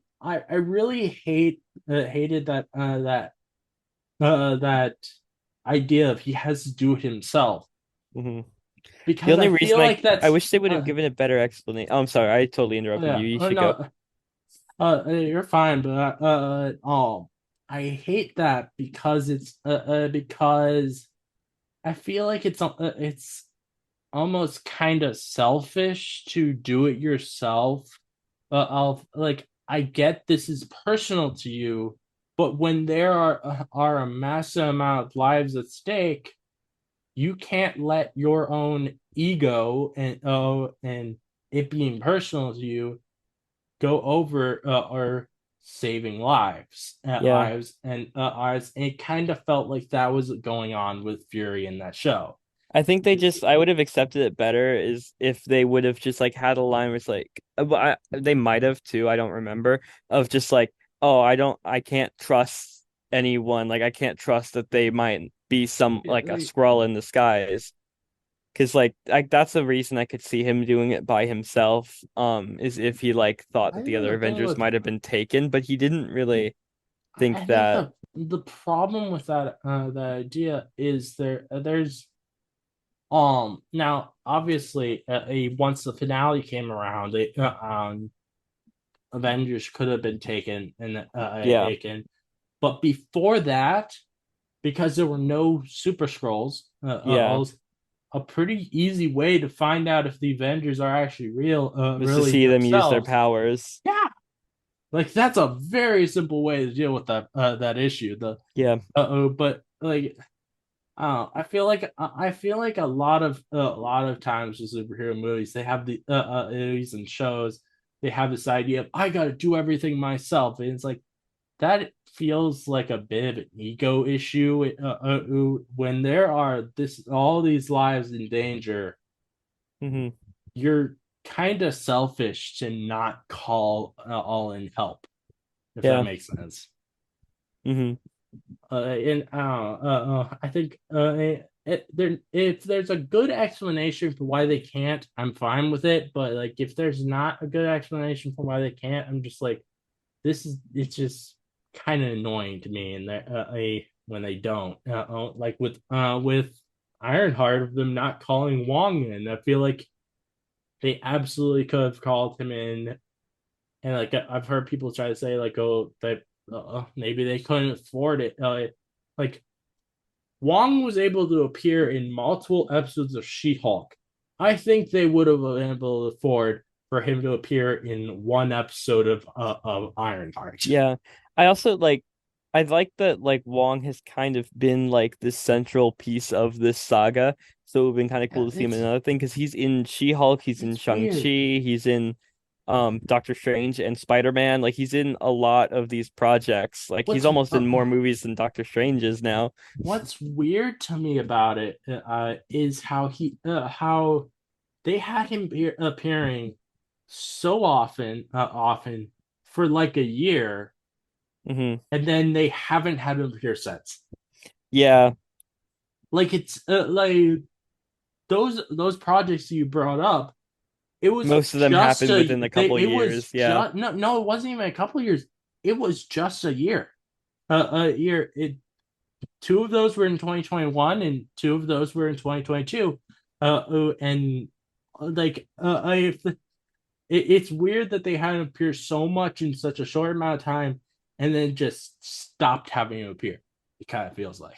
hated that idea of he has to do it himself Hmm. The because only I reason feel like I that's wish they would have given a better explanation. Oh, I'm sorry, I totally oh interrupted you. yeah, You oh should go. no, you're fine, but I hate that because I feel like it's almost kind of selfish to do it yourself. I'll like I get this is personal to you, but when there are a massive amount of lives at stake, you can't let your own ego and it being personal to you go over or saving Yeah. lives and ours. And it kind of felt like that was going on with Fury in that show. I would have accepted it better is if they would have just like had a line where it's like, they might have too, I don't remember, of just like, oh, I can't trust anyone. Like, I can't trust that they might be some Yeah, like a squirrel in the skies. Because that's the reason I could see him doing it by himself, is if he like thought I that the think other the thing Avengers with might have been taken, but he didn't really think I think that. the problem with that idea is there's now obviously once the finale came around, Avengers could have been taken and Yeah. taken, but before that, because there were no Super Scrolls, Yeah. a pretty easy way to find out if the Avengers are actually real, Was to really see them use their themselves. powers. Yeah, like that's a very simple way to deal with that issue. Yeah. But like I feel like a lot of times with superhero movies they have the movies and shows they have this idea of I got to do everything myself, and it's like that feels like a bit of an ego issue when there are this all these lives in danger. Hmm. You're kind of selfish to not call all in help, if that Yeah. makes sense. Hmm. And I think if there's a good explanation for why they can't, I'm fine with it. But like, if there's not a good explanation for why they can't, I'm just like, it's just kind of annoying to me, and that when they don't like with Ironheart of them not calling Wong in. I feel like they absolutely could have called him in, and like I've heard people try to say like, oh, that maybe they couldn't afford it. Like Wong was able to appear in multiple episodes of She-Hulk. I think they would have been able to afford for him to appear in one episode of Ironheart. Yeah. I also like I like that like Wong has kind of been like the central piece of this saga. So it would have been kind of Yeah, cool to see him in another thing because he's in She-Hulk, he's in it's weird. Shang-Chi, he's in Doctor Strange and Spider-Man. Like he's in a lot of these projects. Like he's What's almost in more movies than Doctor Strange is now. what's weird to me about it is how they had him appearing so often for like a year, Hmm. and then they haven't had him appear since. Yeah, Like it's like those projects you brought up. It was most of them just happened a within a they. couple It was years. Yeah. just no. It wasn't even a couple of years. It was just a year. A year. Two of those were in 2021, and two of those were in 2022. And like it's weird that they had him appear so much in such a short amount of time, and then just stopped having him appear. It kind of feels like.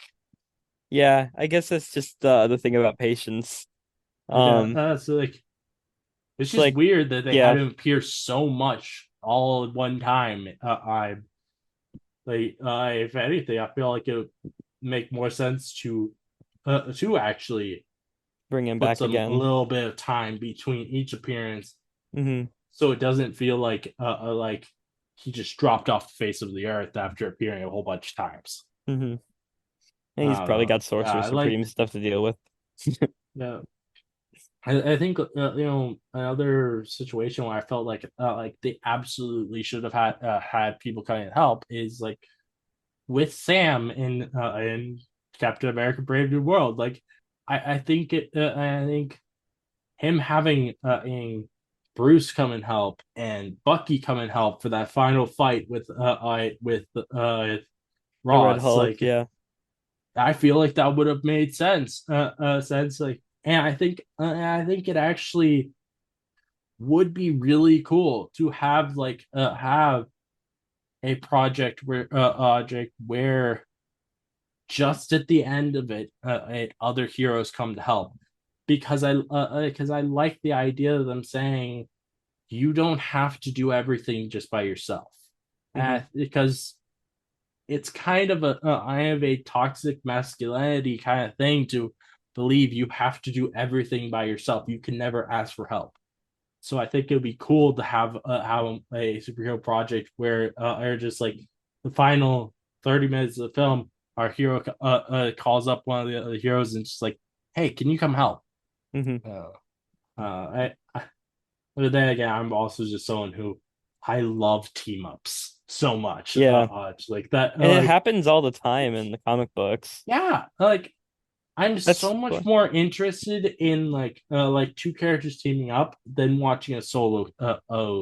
Yeah, I guess that's just the thing about patience. So like it's It's just like weird that they yeah, had him appear so much all at one time. I like if anything, I feel like it would make more sense to actually bring him put back some a again. little bit of time between each appearance, Hmm. so it doesn't feel like he just dropped off the face of the earth after appearing a whole bunch of times. Hmm. And I he's don't probably know. got Sorcerer I like Supreme stuff to deal with. yeah. I think another situation where I felt like they absolutely should have had people coming and help is like with Sam in Captain America: Brave New World. Like I think him having Bruce come and help and Bucky come and help for that final fight with The Red Ross. Hulk, Like yeah. I feel like that would have made sense. Like, and I think it actually would be really cool to have a project where just at the end of it, other heroes come to help, because I like the idea of them saying you don't have to do everything just by yourself, Hmm. because it's kind of I have a toxic masculinity kind of thing to believe you have to do everything by yourself. You can never ask for help. So I think it would be cool to have a superhero project where or just like the final 30 minutes of the film, our hero calls up one of the other heroes and just like, hey, can you come help? Hmm. Uh, but then again, I'm also just someone who I love team ups so much. Yeah. Like that, And it happens all the time in the comic books. yeah, like I'm so That's much more interested in like two characters teaming up than watching a solo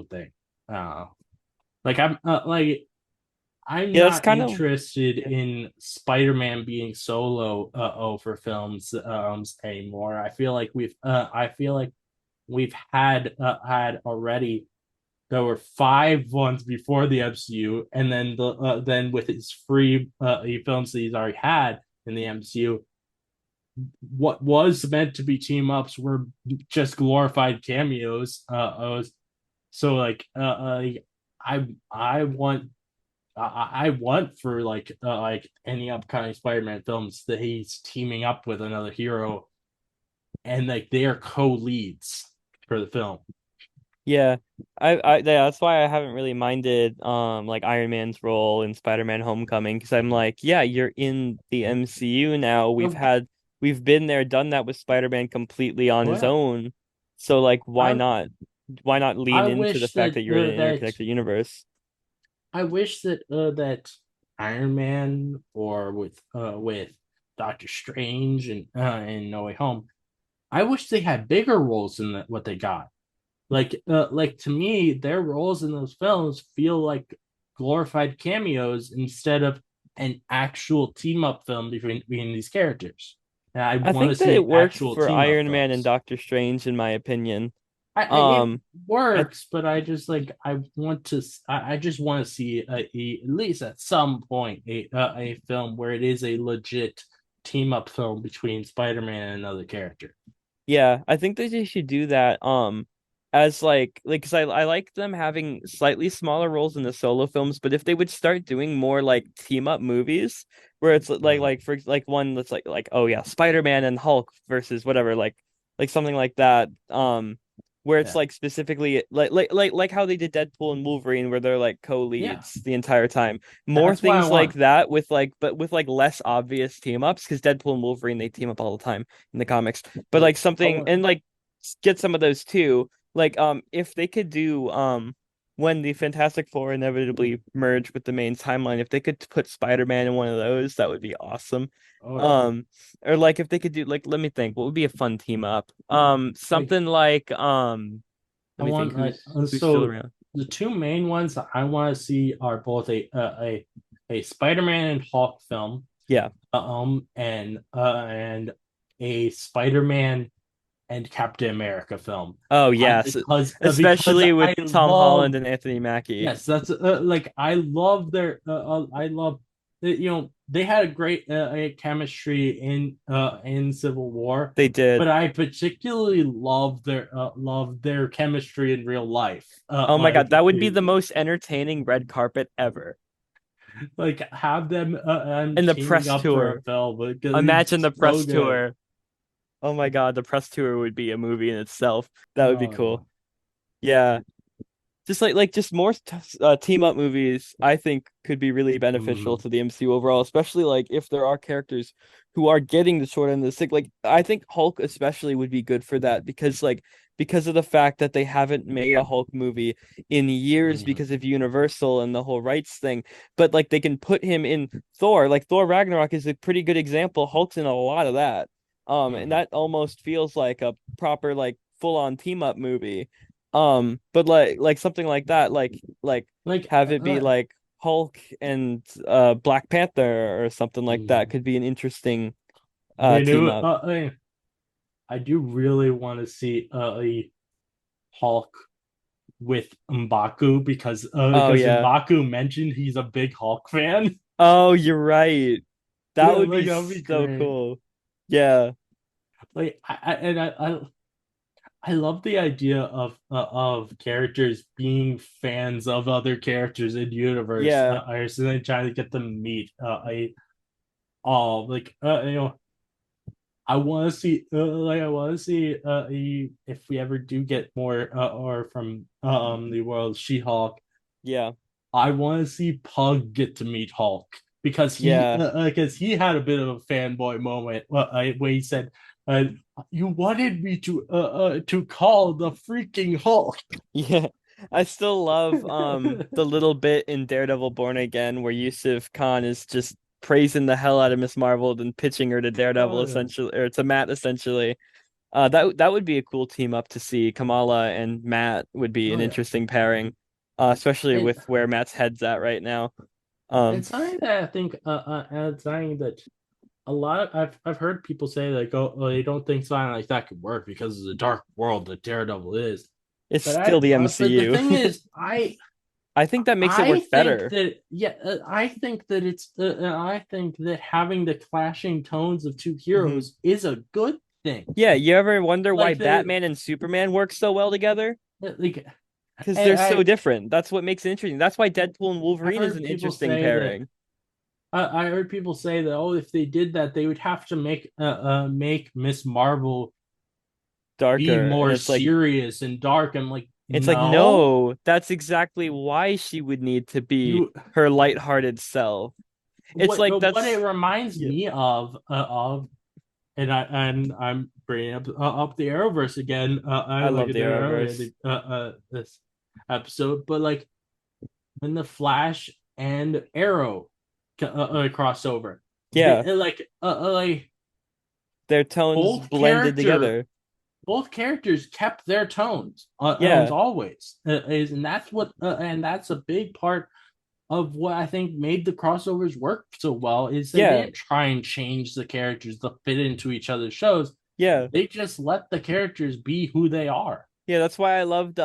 thing. Uh, I'm yeah, that's not kind of interested yeah. in Spider-Man being solo for films anymore. I feel like we've had already. There were five ones before the MCU, and then with his free films that he's already had in the MCU, what was meant to be team ups were just glorified cameos. So I want I want for like any upcoming Spider-Man films that he's teaming up with another hero, and like they are co-leads for the film. Yeah. Yeah, that's why I haven't really minded like Iron Man's role in Spider-Man Homecoming because I'm like, yeah, you're in the MCU now. Oh, We've been there, done that with Spider-Man completely on his yeah. own. So like why I not? Why not I lean into the wish fact that you're in an that interconnected universe? that Iron Man or with Doctor Strange and No Way Home, I wish they had bigger roles than what they got. Like to me, their roles in those films feel like glorified cameos instead of an actual team up film between these characters. And I I want to think that it see worked actual for team up Iron Man and films. Doctor Strange, in my opinion. It Um, I works, but I just like I want to. I just want to see at least at some point a film where it is a legit team up film between Spider Man and another character. Yeah, I think that they should do that. As like because I like them having slightly smaller roles in the solo films, but if they would start doing more like team up movies where it's like for like one that's like oh yeah, Spider-Man and Hulk versus whatever, like something like that. Where it's Yeah, like specifically like how they did Deadpool and Wolverine where they're like yeah, co-leads the entire time. More that's what I things like want. that with like but with like less obvious team ups because Deadpool and Wolverine they team up all the time in the comics. But Like like I something want. and like get some of those too. Like if they could do when the Fantastic Four inevitably merge with the main timeline, if they could put Spider-Man in one of those, that would be awesome. Oh yeah, Um or like if they could do like let me think, what would be a fun team up? like Something like I let me think want like who's still so around. the two main ones that I want to see are both a Spider Man and Hulk film, Yeah. and a Spider Man and Captain America film. Oh yes. Because Especially with I Tom Holland love and Anthony Mackie. yes that's like I love their I love they had a great chemistry in Civil War, They did. but I particularly love their chemistry in real life. Oh my God, that would be the most entertaining red carpet ever. Like have them And the teaming press up for a tour. film because Imagine it's the so press good. tour. Oh my God, the press tour would be a movie in itself. That would be Oh yeah. cool. Yeah. Just like just more team up movies I think could be really beneficial Mhm. to the MCU overall, especially like if there are characters who are getting the short end of the stick. Like I think Hulk especially would be good for that because of the fact that they haven't made a Hulk movie in years Mhm. because of Universal and the whole rights thing. But like they can put him in Thor. Like Thor Ragnarok is a pretty good example. Hulk's in a lot of that. And Mhm. that almost feels like a proper like full on team up movie. But like something like that, like Like have it be like Hulk and Black Panther or something like that mhm. could be an interesting You team know, up. I do really want to see a Hulk with M'Baku Oh because yeah. M'Baku mentioned he's a big Hulk fan. Oh, you're right. That would Like be that'd be so great. cool. Yeah. Like I love the idea of characters being fans of other characters in universe. Yeah. So then trying to get them to meet a all like I want to see I want to see if we ever do get more or from the world She-Hulk. Yeah. I want to see Pug get to meet Hulk Yeah. because he had a bit of a fanboy moment where he said, uh, "You wanted me to call the freaking Hulk." Yeah. I still love the little bit in Daredevil Born Again where Yusuf Khan is just praising the hell out of Miss Marvel and pitching her to Daredevil Oh yeah, essentially or to Matt essentially. That would be a cool team up to see. Kamala and Matt would be oh an yeah, interesting pairing, especially and with where Matt's head's at right now. Um, something that I think something that a lot of, I've heard people say like oh they don't think something like that could work because of the dark world that Daredevil is. it's But still the but the MCU. thing is, I think that makes it I work think better. that yeah, I think that I think that having the clashing tones of two Hmm. heroes is a good thing. Yeah, you ever wonder why Like they Batman and Superman work so well together? like Because they're so I different. That's what makes it interesting. That's why Deadpool and I've Wolverine is heard an people interesting say that pairing. I heard people say that oh if they did that they would have to make Miss Marvel be Darker, and more serious and dark. I'm like it's like no no, that's exactly why she would need to be you her lighthearted self. It's like what it that's reminds yeah. me of and I'm bringing up the Arrowverse again. I I like love it the there earlier Arrowverse. this episode, but like when the Flash and Arrow crossover, Yeah, like their tones both blended character together. both characters kept their tones Yeah, always and that's what and that's a big part of what I think made the crossovers work so well is they Yeah, didn't try and change the characters to fit into each other's shows. yeah. They just let the characters be who they are. Yeah, that's why I loved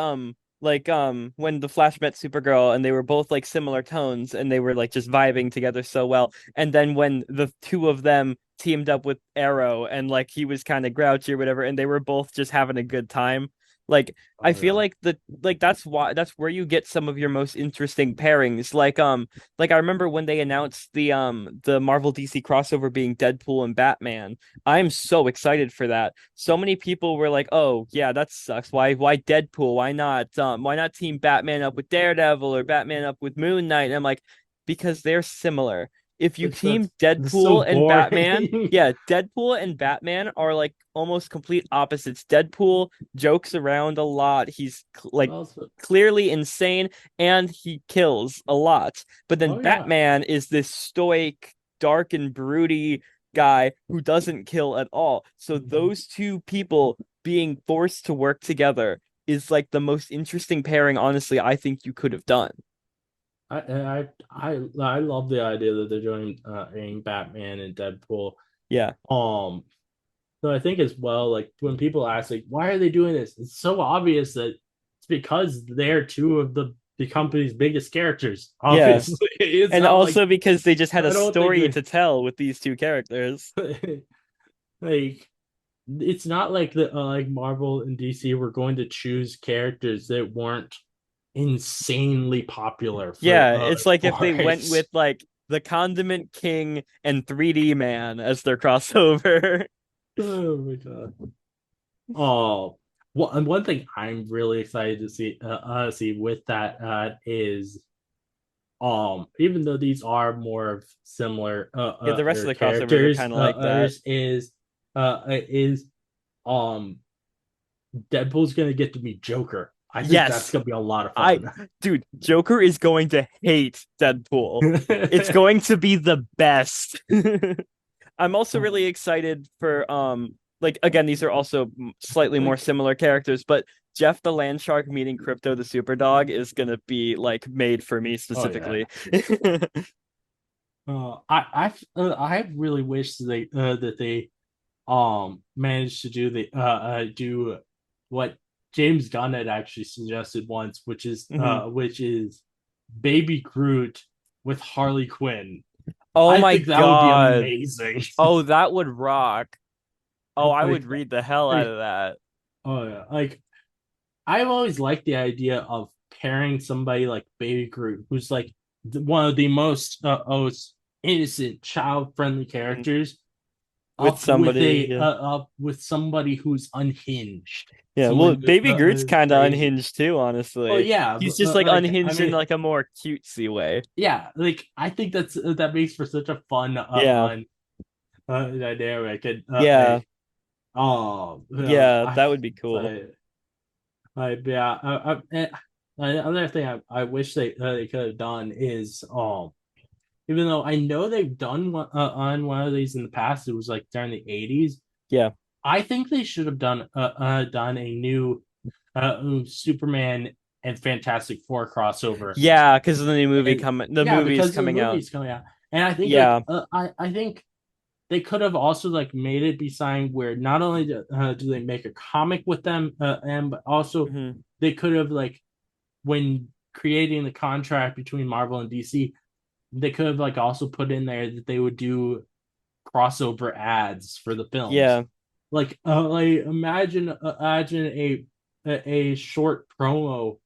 when the Flash met Supergirl and they were both like similar tones and they were like just vibing together so well. And then when the two of them teamed up with Arrow and like he was kind of grouchy or whatever and they were both just having a good time. Like I Oh feel yeah. like that's where you get some of your most interesting pairings. Like I remember when they announced the Marvel DC crossover being Deadpool and Batman. I'm so excited for that. So many people were like, "Oh, yeah, that sucks. Why Deadpool? Why not team Batman up with Daredevil or Batman up with Moon Knight?" And I'm like, because they're similar. If you team That's so Deadpool and Batman, boring. yeah, Deadpool and Batman are like almost complete opposites. Deadpool jokes around a lot. He's like Also, clearly insane and he kills a lot. But then oh yeah. Batman is this stoic, dark and broody guy who doesn't kill at all. So Mhm. those two people being forced to work together is like the most interesting pairing, honestly, I think you could have done. I love the idea that they're doing Batman and Deadpool. Yeah. Um, so I think as well, like when people ask, like, why are they doing this? It's so obvious that it's because they're two of the company's biggest characters. Yeah. Obviously, it's And not like also because they just had a I don't think story to tell with these two characters. like it's not like the like Marvel and DC were going to choose characters that weren't insanely popular Yeah, it's like if for they went with like the Condiment King and 3D Man as their crossover. oh my god. Oh, well, and one thing I'm really excited to see with that is even though these are more of similar Yeah, the rest of the crossovers are characters kind of like that. is um Deadpool's gonna get to meet Joker. I think that's Yes, gonna be a lot of I, fun. dude, Joker is going to hate Deadpool. It's going to be the best. I'm also really excited for like again, these are also slightly more Like, similar characters, but Jeff the Land Shark meeting Crypto the Super Dog is gonna be like made for me oh yeah. specifically. I really wish that they managed to do what James Gunn had actually suggested once, Mhm. which is Baby Groot with Harley Quinn. Oh I my think that would be God. amazing. Oh, that would rock. Oh, I would like, read the hell out like of that. oh yeah, like I've always liked the idea of pairing somebody like Baby Groot, who's like one of the most innocent, child-friendly Mhm. characters, With somebody, yeah. up with somebody who's unhinged, Yeah, well, someone who's Baby Groot's kind of crazy. unhinged too, Oh honestly. yeah, He's but, just like like I unhinged in mean, like a more cutesy way. yeah, like I think that makes for such a fun Yeah. dynamic, and Yeah. Yeah, that would be cool. I, yeah, another thing I wish they could have done is even though I know they've done one on one of these in the past, it was like during the 80s. Yeah. I think they should have done a new Superman and Fantastic Four crossover. Yeah, because of And the yeah, movie's because the coming out. movie's coming out, and I think Yeah. I think they could have also like made it be signed where not only do they make a comic with them, and but also Hmm. they could have like when creating the contract between Marvel and DC, they could have like also put in there that they would do crossover ads for the films. Yeah. Like imagine a short promo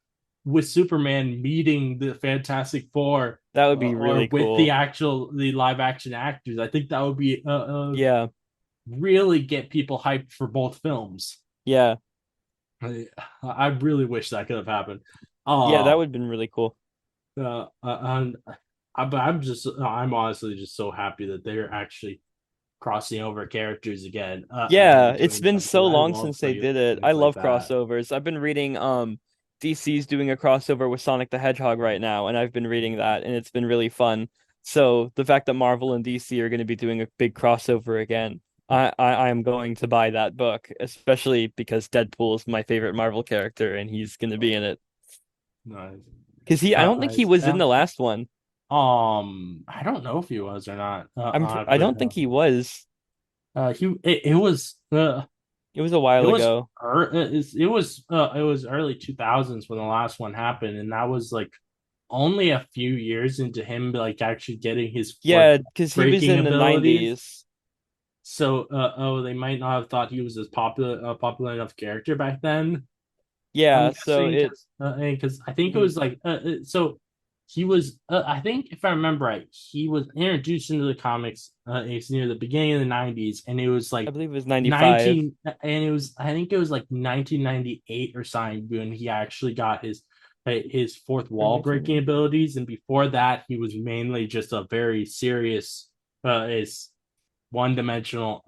with Superman meeting the Fantastic Four That would be or really with cool. the live action actors. I think that would be Yeah. really get people hyped for both films. Yeah. I really wish that could have happened. Yeah, that Uh, would have been really cool. and but I'm honestly just so happy that they're actually crossing over characters again Yeah, and it's doing been stuff because so I long love since they did it. I things like love that. crossovers. I've been reading DC's doing a crossover with Sonic the Hedgehog right now, and I've been reading that and it's been really fun. So the fact that Marvel and DC are going to be doing a big crossover again, I am going to buy that book, especially because Deadpool is my favorite Marvel character and he's going to be in it. Nice. Because I don't think he Nice. was in Yeah. the last one. I don't know if he was or not. I don't think he was. It was It was a while ago. it was early 2000s when the last one happened, and that was like only a few years into him like actually getting his fourth Yeah, because he was breaking in the abilities. 90s. So, they might not have thought he was as popular enough character back then. I'm Yeah, so guessing it because I think it mhm. was like so he was I think if I remember right, he was introduced into the comics it's near the beginning of the 90s, and it was I like believe it was 95. 19 and it was I think it was like 1998 or something when he actually got his fourth Or wall breaking 19. abilities, and before that he was mainly just a very serious is one-dimensional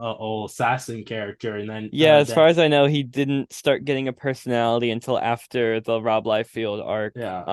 assassin character, and then Yeah, as that far as I know, he didn't start getting a personality until after the Rob Liefeld arc, yeah.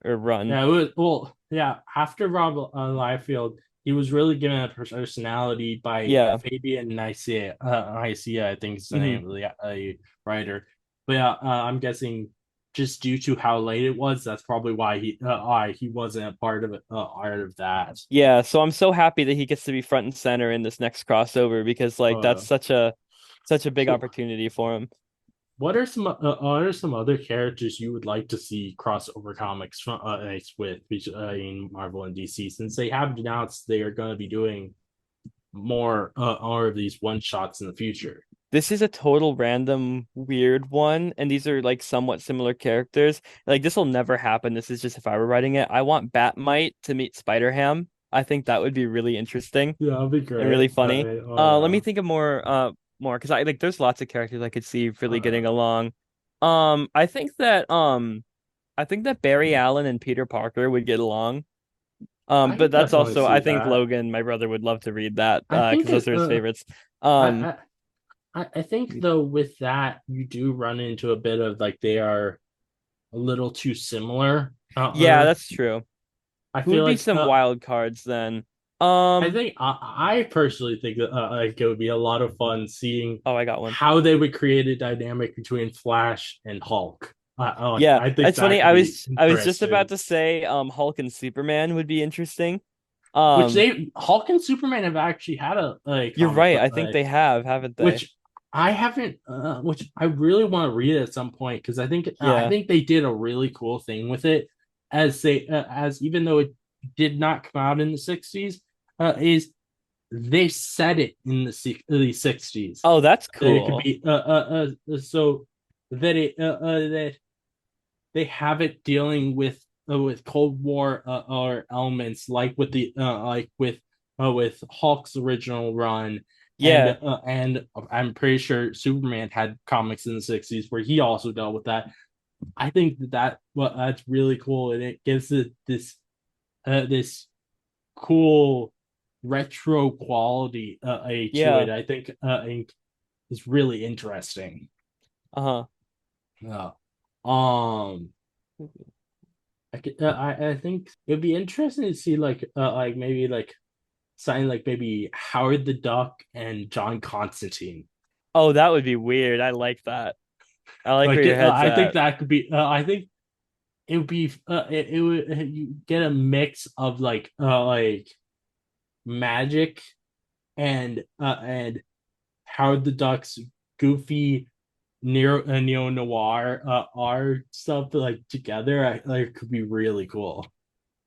or run. Yeah, it was well. Yeah, after Rob Liefeld, he was really given a personality by Yeah. Fabian Nicaea. Nicaea, I think is the hmm name of the writer. But yeah, I'm guessing just due to how late it was, that's probably why he wasn't a part of that. Yeah, so I'm so happy that he gets to be front and center in this next crossover because like that's Uh, such a big so opportunity for him. what are some other characters you would like to see crossover comics from with in Marvel and DC, since they have announced they are going to be doing more of these one shots in the future. This is a total random weird one, and these are like somewhat similar characters. Like this will never happen. This is just if I were writing it. I want Batmite to meet Spider-Ham. I think that would be really interesting Yeah, that'd be and really great. funny. Let me Yeah. think of more because I like there's lots of characters I could see really getting Uh, along. I think that Barry Allen and Peter Parker would get along. I But could that's definitely also I see think that. Logan, my brother, would love to read that I think because those it. are his favorites. Um, I, I think though with that you do run into a bit of like they are a little too similar. yeah, that's true. I Who feel would be like some wild cards then? I Um, think I personally think that like it would be a lot of fun seeing oh, I got one. how they would create a dynamic between Flash and Hulk. Yeah, I think it's that funny. could be I was just about interesting. to say Hulk and Superman would be interesting. Which Um, they Hulk and Superman have actually had a you're comic right. book, I think they have, haven't they? which I haven't, which I really want to read at some point because I Yeah. think they did a really cool thing with it, as even though it did not come out in the 60s, is they set it in the 60s. Oh, that's It could cool. be so that that they have it dealing with Cold War or elements like with Hulk's original run, Yeah. and I'm pretty sure Superman had comics in the 60s where he also dealt with that. I think that's really cool, and it gives it this cool retro quality to Yeah. it. I think is really interesting. Uh-huh. Uh, um I think it'd be interesting to see like maybe like something like maybe Howard the Duck and John Constantine. Oh, that would be weird. I like that. I like where your head's I think at. that could be. I think it would be. It would you get a mix of like magic and Howard the Duck's goofy neo noir art stuff like together. Like could be really cool.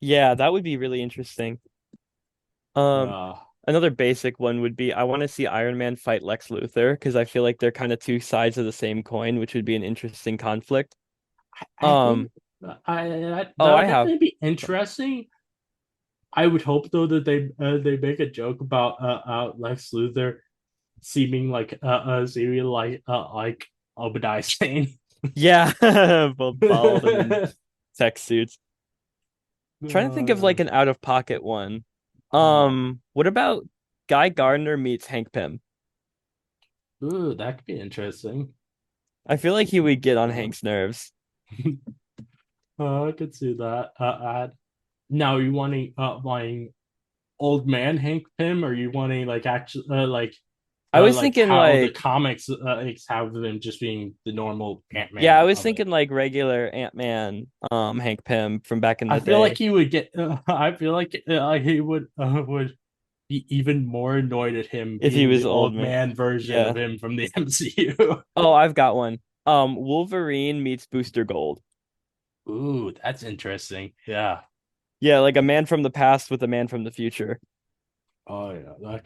Yeah, that would be really interesting. Um, Uh, Another basic one would be I want to see Iron Man fight Lex Luthor because I feel like they're kind of two sides of the same coin, which would be an interesting conflict. I think Um, oh, that I would have. definitely be interesting. I would hope though that they make a joke about Lex Luthor seeming like Obadiah Stane. Yeah, both bald and in tech suits. Trying to think of like an out of pocket one. um, What about Guy Gardner meets Hank Pym? ooh, that could be interesting. I feel like he would get on Uh, Hank's nerves. I could see that. Now, are you wanting old man Hank Pym, or you wanting like actually like I was like thinking how the like comics have them just being the normal yeah, I Ant-Man was of it. thinking like regular Ant-Man, Hank Pym from back in I the feel like day. he would get. I feel like he would be even more annoyed at him If he being was the old old man. man version Yeah. of him from the MCU. Oh, I've got one. Wolverine meets Booster Gold. Ooh, that's interesting. Yeah. Yeah, like a man from the past with a man from the future. Oh yeah, that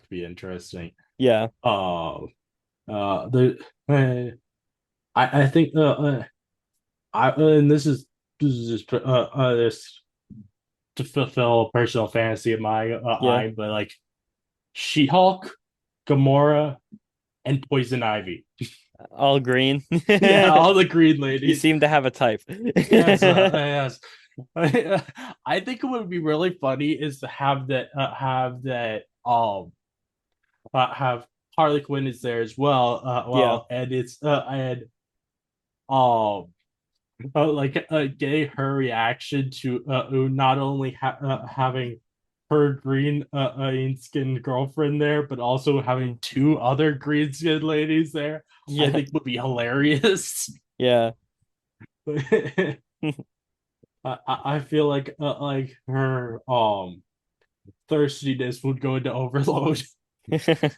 could be interesting. Yeah. Uh, the I think and this is just this to fulfill a personal fantasy of my Yeah. but like She-Hulk, Gamora, and Poison Ivy. All green. Yeah, all the green You ladies. seem to have a type. Yes, yes. I think it would be really funny is to have Harley Quinn is there as well. Yeah. And it's and um like getting her reaction to not only having her green skinned girlfriend there, but also having two other green skinned ladies there. I Yeah. think would be hilarious. Yeah. I feel like her thirstiness would go into overload. That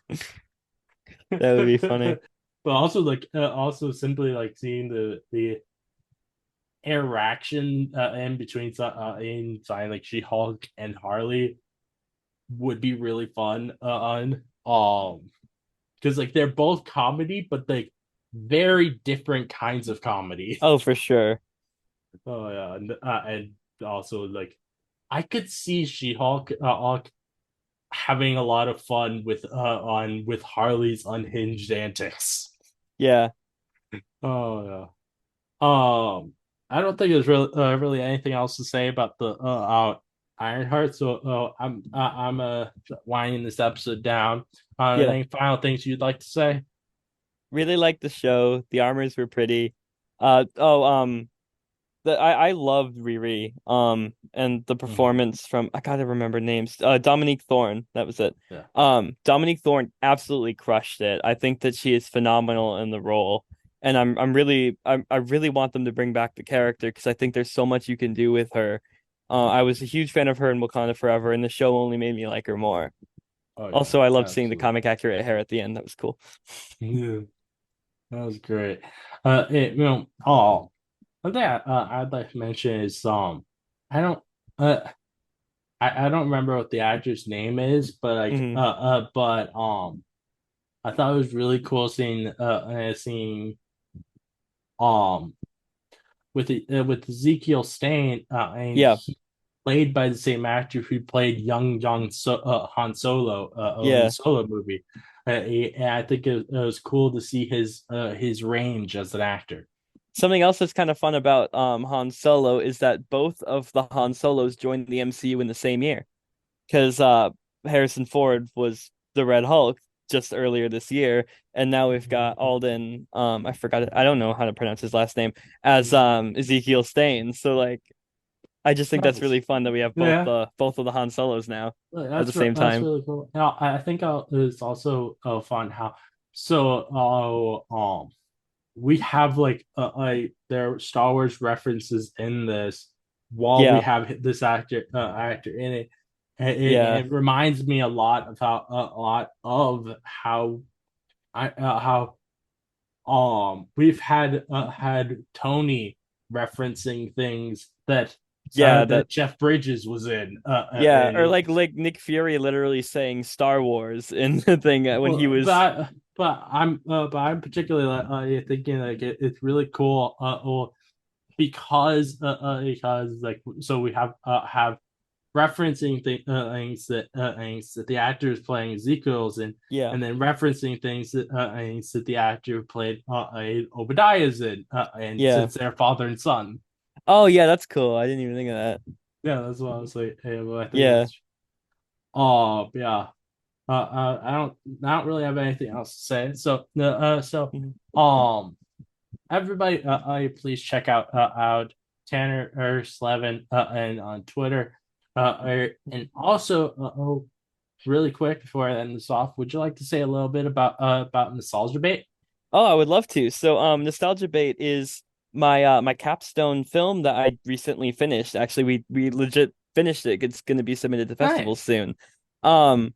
would be funny. But also also simply like seeing the interaction in between inside like She-Hulk and Harley would be really fun on because like they're both comedy but like very different kinds of comedy. Oh, for sure. Oh yeah, and also like I could see She-Hulk having a lot of fun with Harley's unhinged antics. Yeah. Oh yeah. I don't think there's really anything else to say about the Ironheart. So I'm winding this episode down. Yeah. Any final things you'd like to say? Really liked the show. The armors were pretty. I loved Riri. And the Mhm. performance from I gotta remember names. Dominique Thorne, that was it. Yeah. Dominique Thorne absolutely crushed it. I think that she is phenomenal in the role. And I really want them to bring back the character because I think there's so much you can do with her. I was a huge fan of her in Wakanda Forever, and the show only made me like her more. Oh yeah, Also, I loved seeing the absolutely. comic accurate hair at the end. That was cool. Yeah, that was great. one thing I'd like to mention is I don't uh I don't remember what the actor's name is, but Hmm. I thought it was really cool seeing um with Ezekiel Stain and Yeah, he played by the same actor who played young Han Solo in the yeah. Solo movie. And I think it was cool to see his range as an actor. Something else that's kind of fun about Han Solo is that both of the Han Solos joined the MCU in the same year. Because Harrison Ford was the Red Hulk just earlier this year, and now we've got Alden. I forgot it. I don't know how to pronounce his last name as Ezekiel Stain. So like, I just think that's Nice. really fun that we have Yeah, both of the Han Solos now at the same that's time. really cool. Now, I think it's also fun how we have like there Star Wars references in this while we Yeah, have this actor in it. yeah, It reminds me a lot of how we've had Tony referencing things yeah. That that Jeff Bridges was in yeah, or and like Nick Fury literally saying Star Wars in the thing when he well, was but I'm particularly thinking like it's really cool because like so we have referencing things that the actor is playing Ezekiel's in, yeah, and then referencing things that the actor played Obadiah's in, and yeah. since they're father and son. Oh yeah, that's cool. I didn't even think of that. Yeah, that's what I was like. Hey, well, I think Yeah. that's yeah. I don't really have anything else to say. Mhm. Um, everybody, please check out Tanner or Slavin and on Twitter, and also really quick before I end this off, would you like to say a little bit about Nostalgia Bait? Oh, I would love to. So, Nostalgia Bait is my capstone film that I recently finished. Actually, we legit finished it. It's going to be submitted to festivals Nice. soon. Um,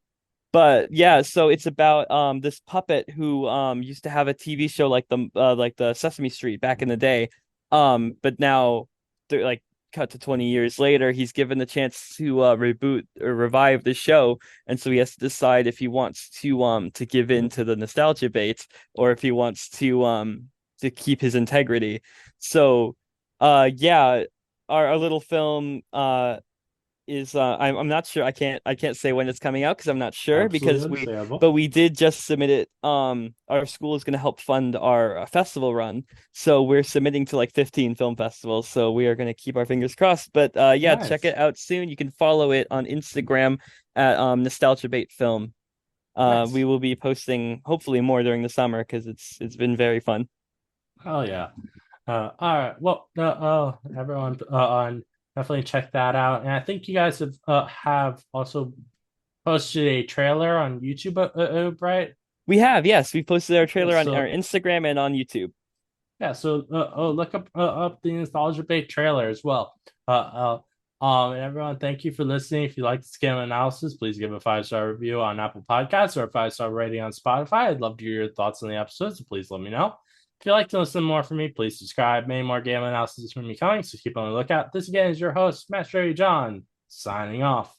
but yeah, so it's about this puppet who used to have a TV show like the Sesame Street back in the day. But now they're like cut to 20 years later, he's given the chance to reboot or revive the show, and so he has to decide if he wants to give in to the nostalgia bait or if he wants to keep his integrity. So yeah, our little film is I'm not sure. I can't say when it's coming out because I'm not sure Absolutely because understandable. we did just submit it. Our school is going to help fund our festival run, so we're submitting to like 15 film festivals. So we are going to keep our fingers crossed. But yeah, check Nice. it out soon. You can follow it on Instagram at Nostalgia Bait Film. We Nice. will be posting hopefully more during the summer because it's been very fun. Oh yeah. All right. Well, everyone, on definitely check that out. And I think you guys have also posted a trailer on YouTube, right? We have, yes, we posted our Yeah, trailer on our so Instagram and on YouTube. yeah, so look up the Nostalgia Bait trailer as well. And everyone, thank you for listening. If you like the scam analysis, please give a 5-star review on Apple Podcasts or a 5-star rating on Spotify. I'd love to hear your thoughts on the episodes, so please let me know. If you'd like to listen more from me, please subscribe. Many more game analysis from me coming, so keep on the lookout. This again is your host, Master John, signing off.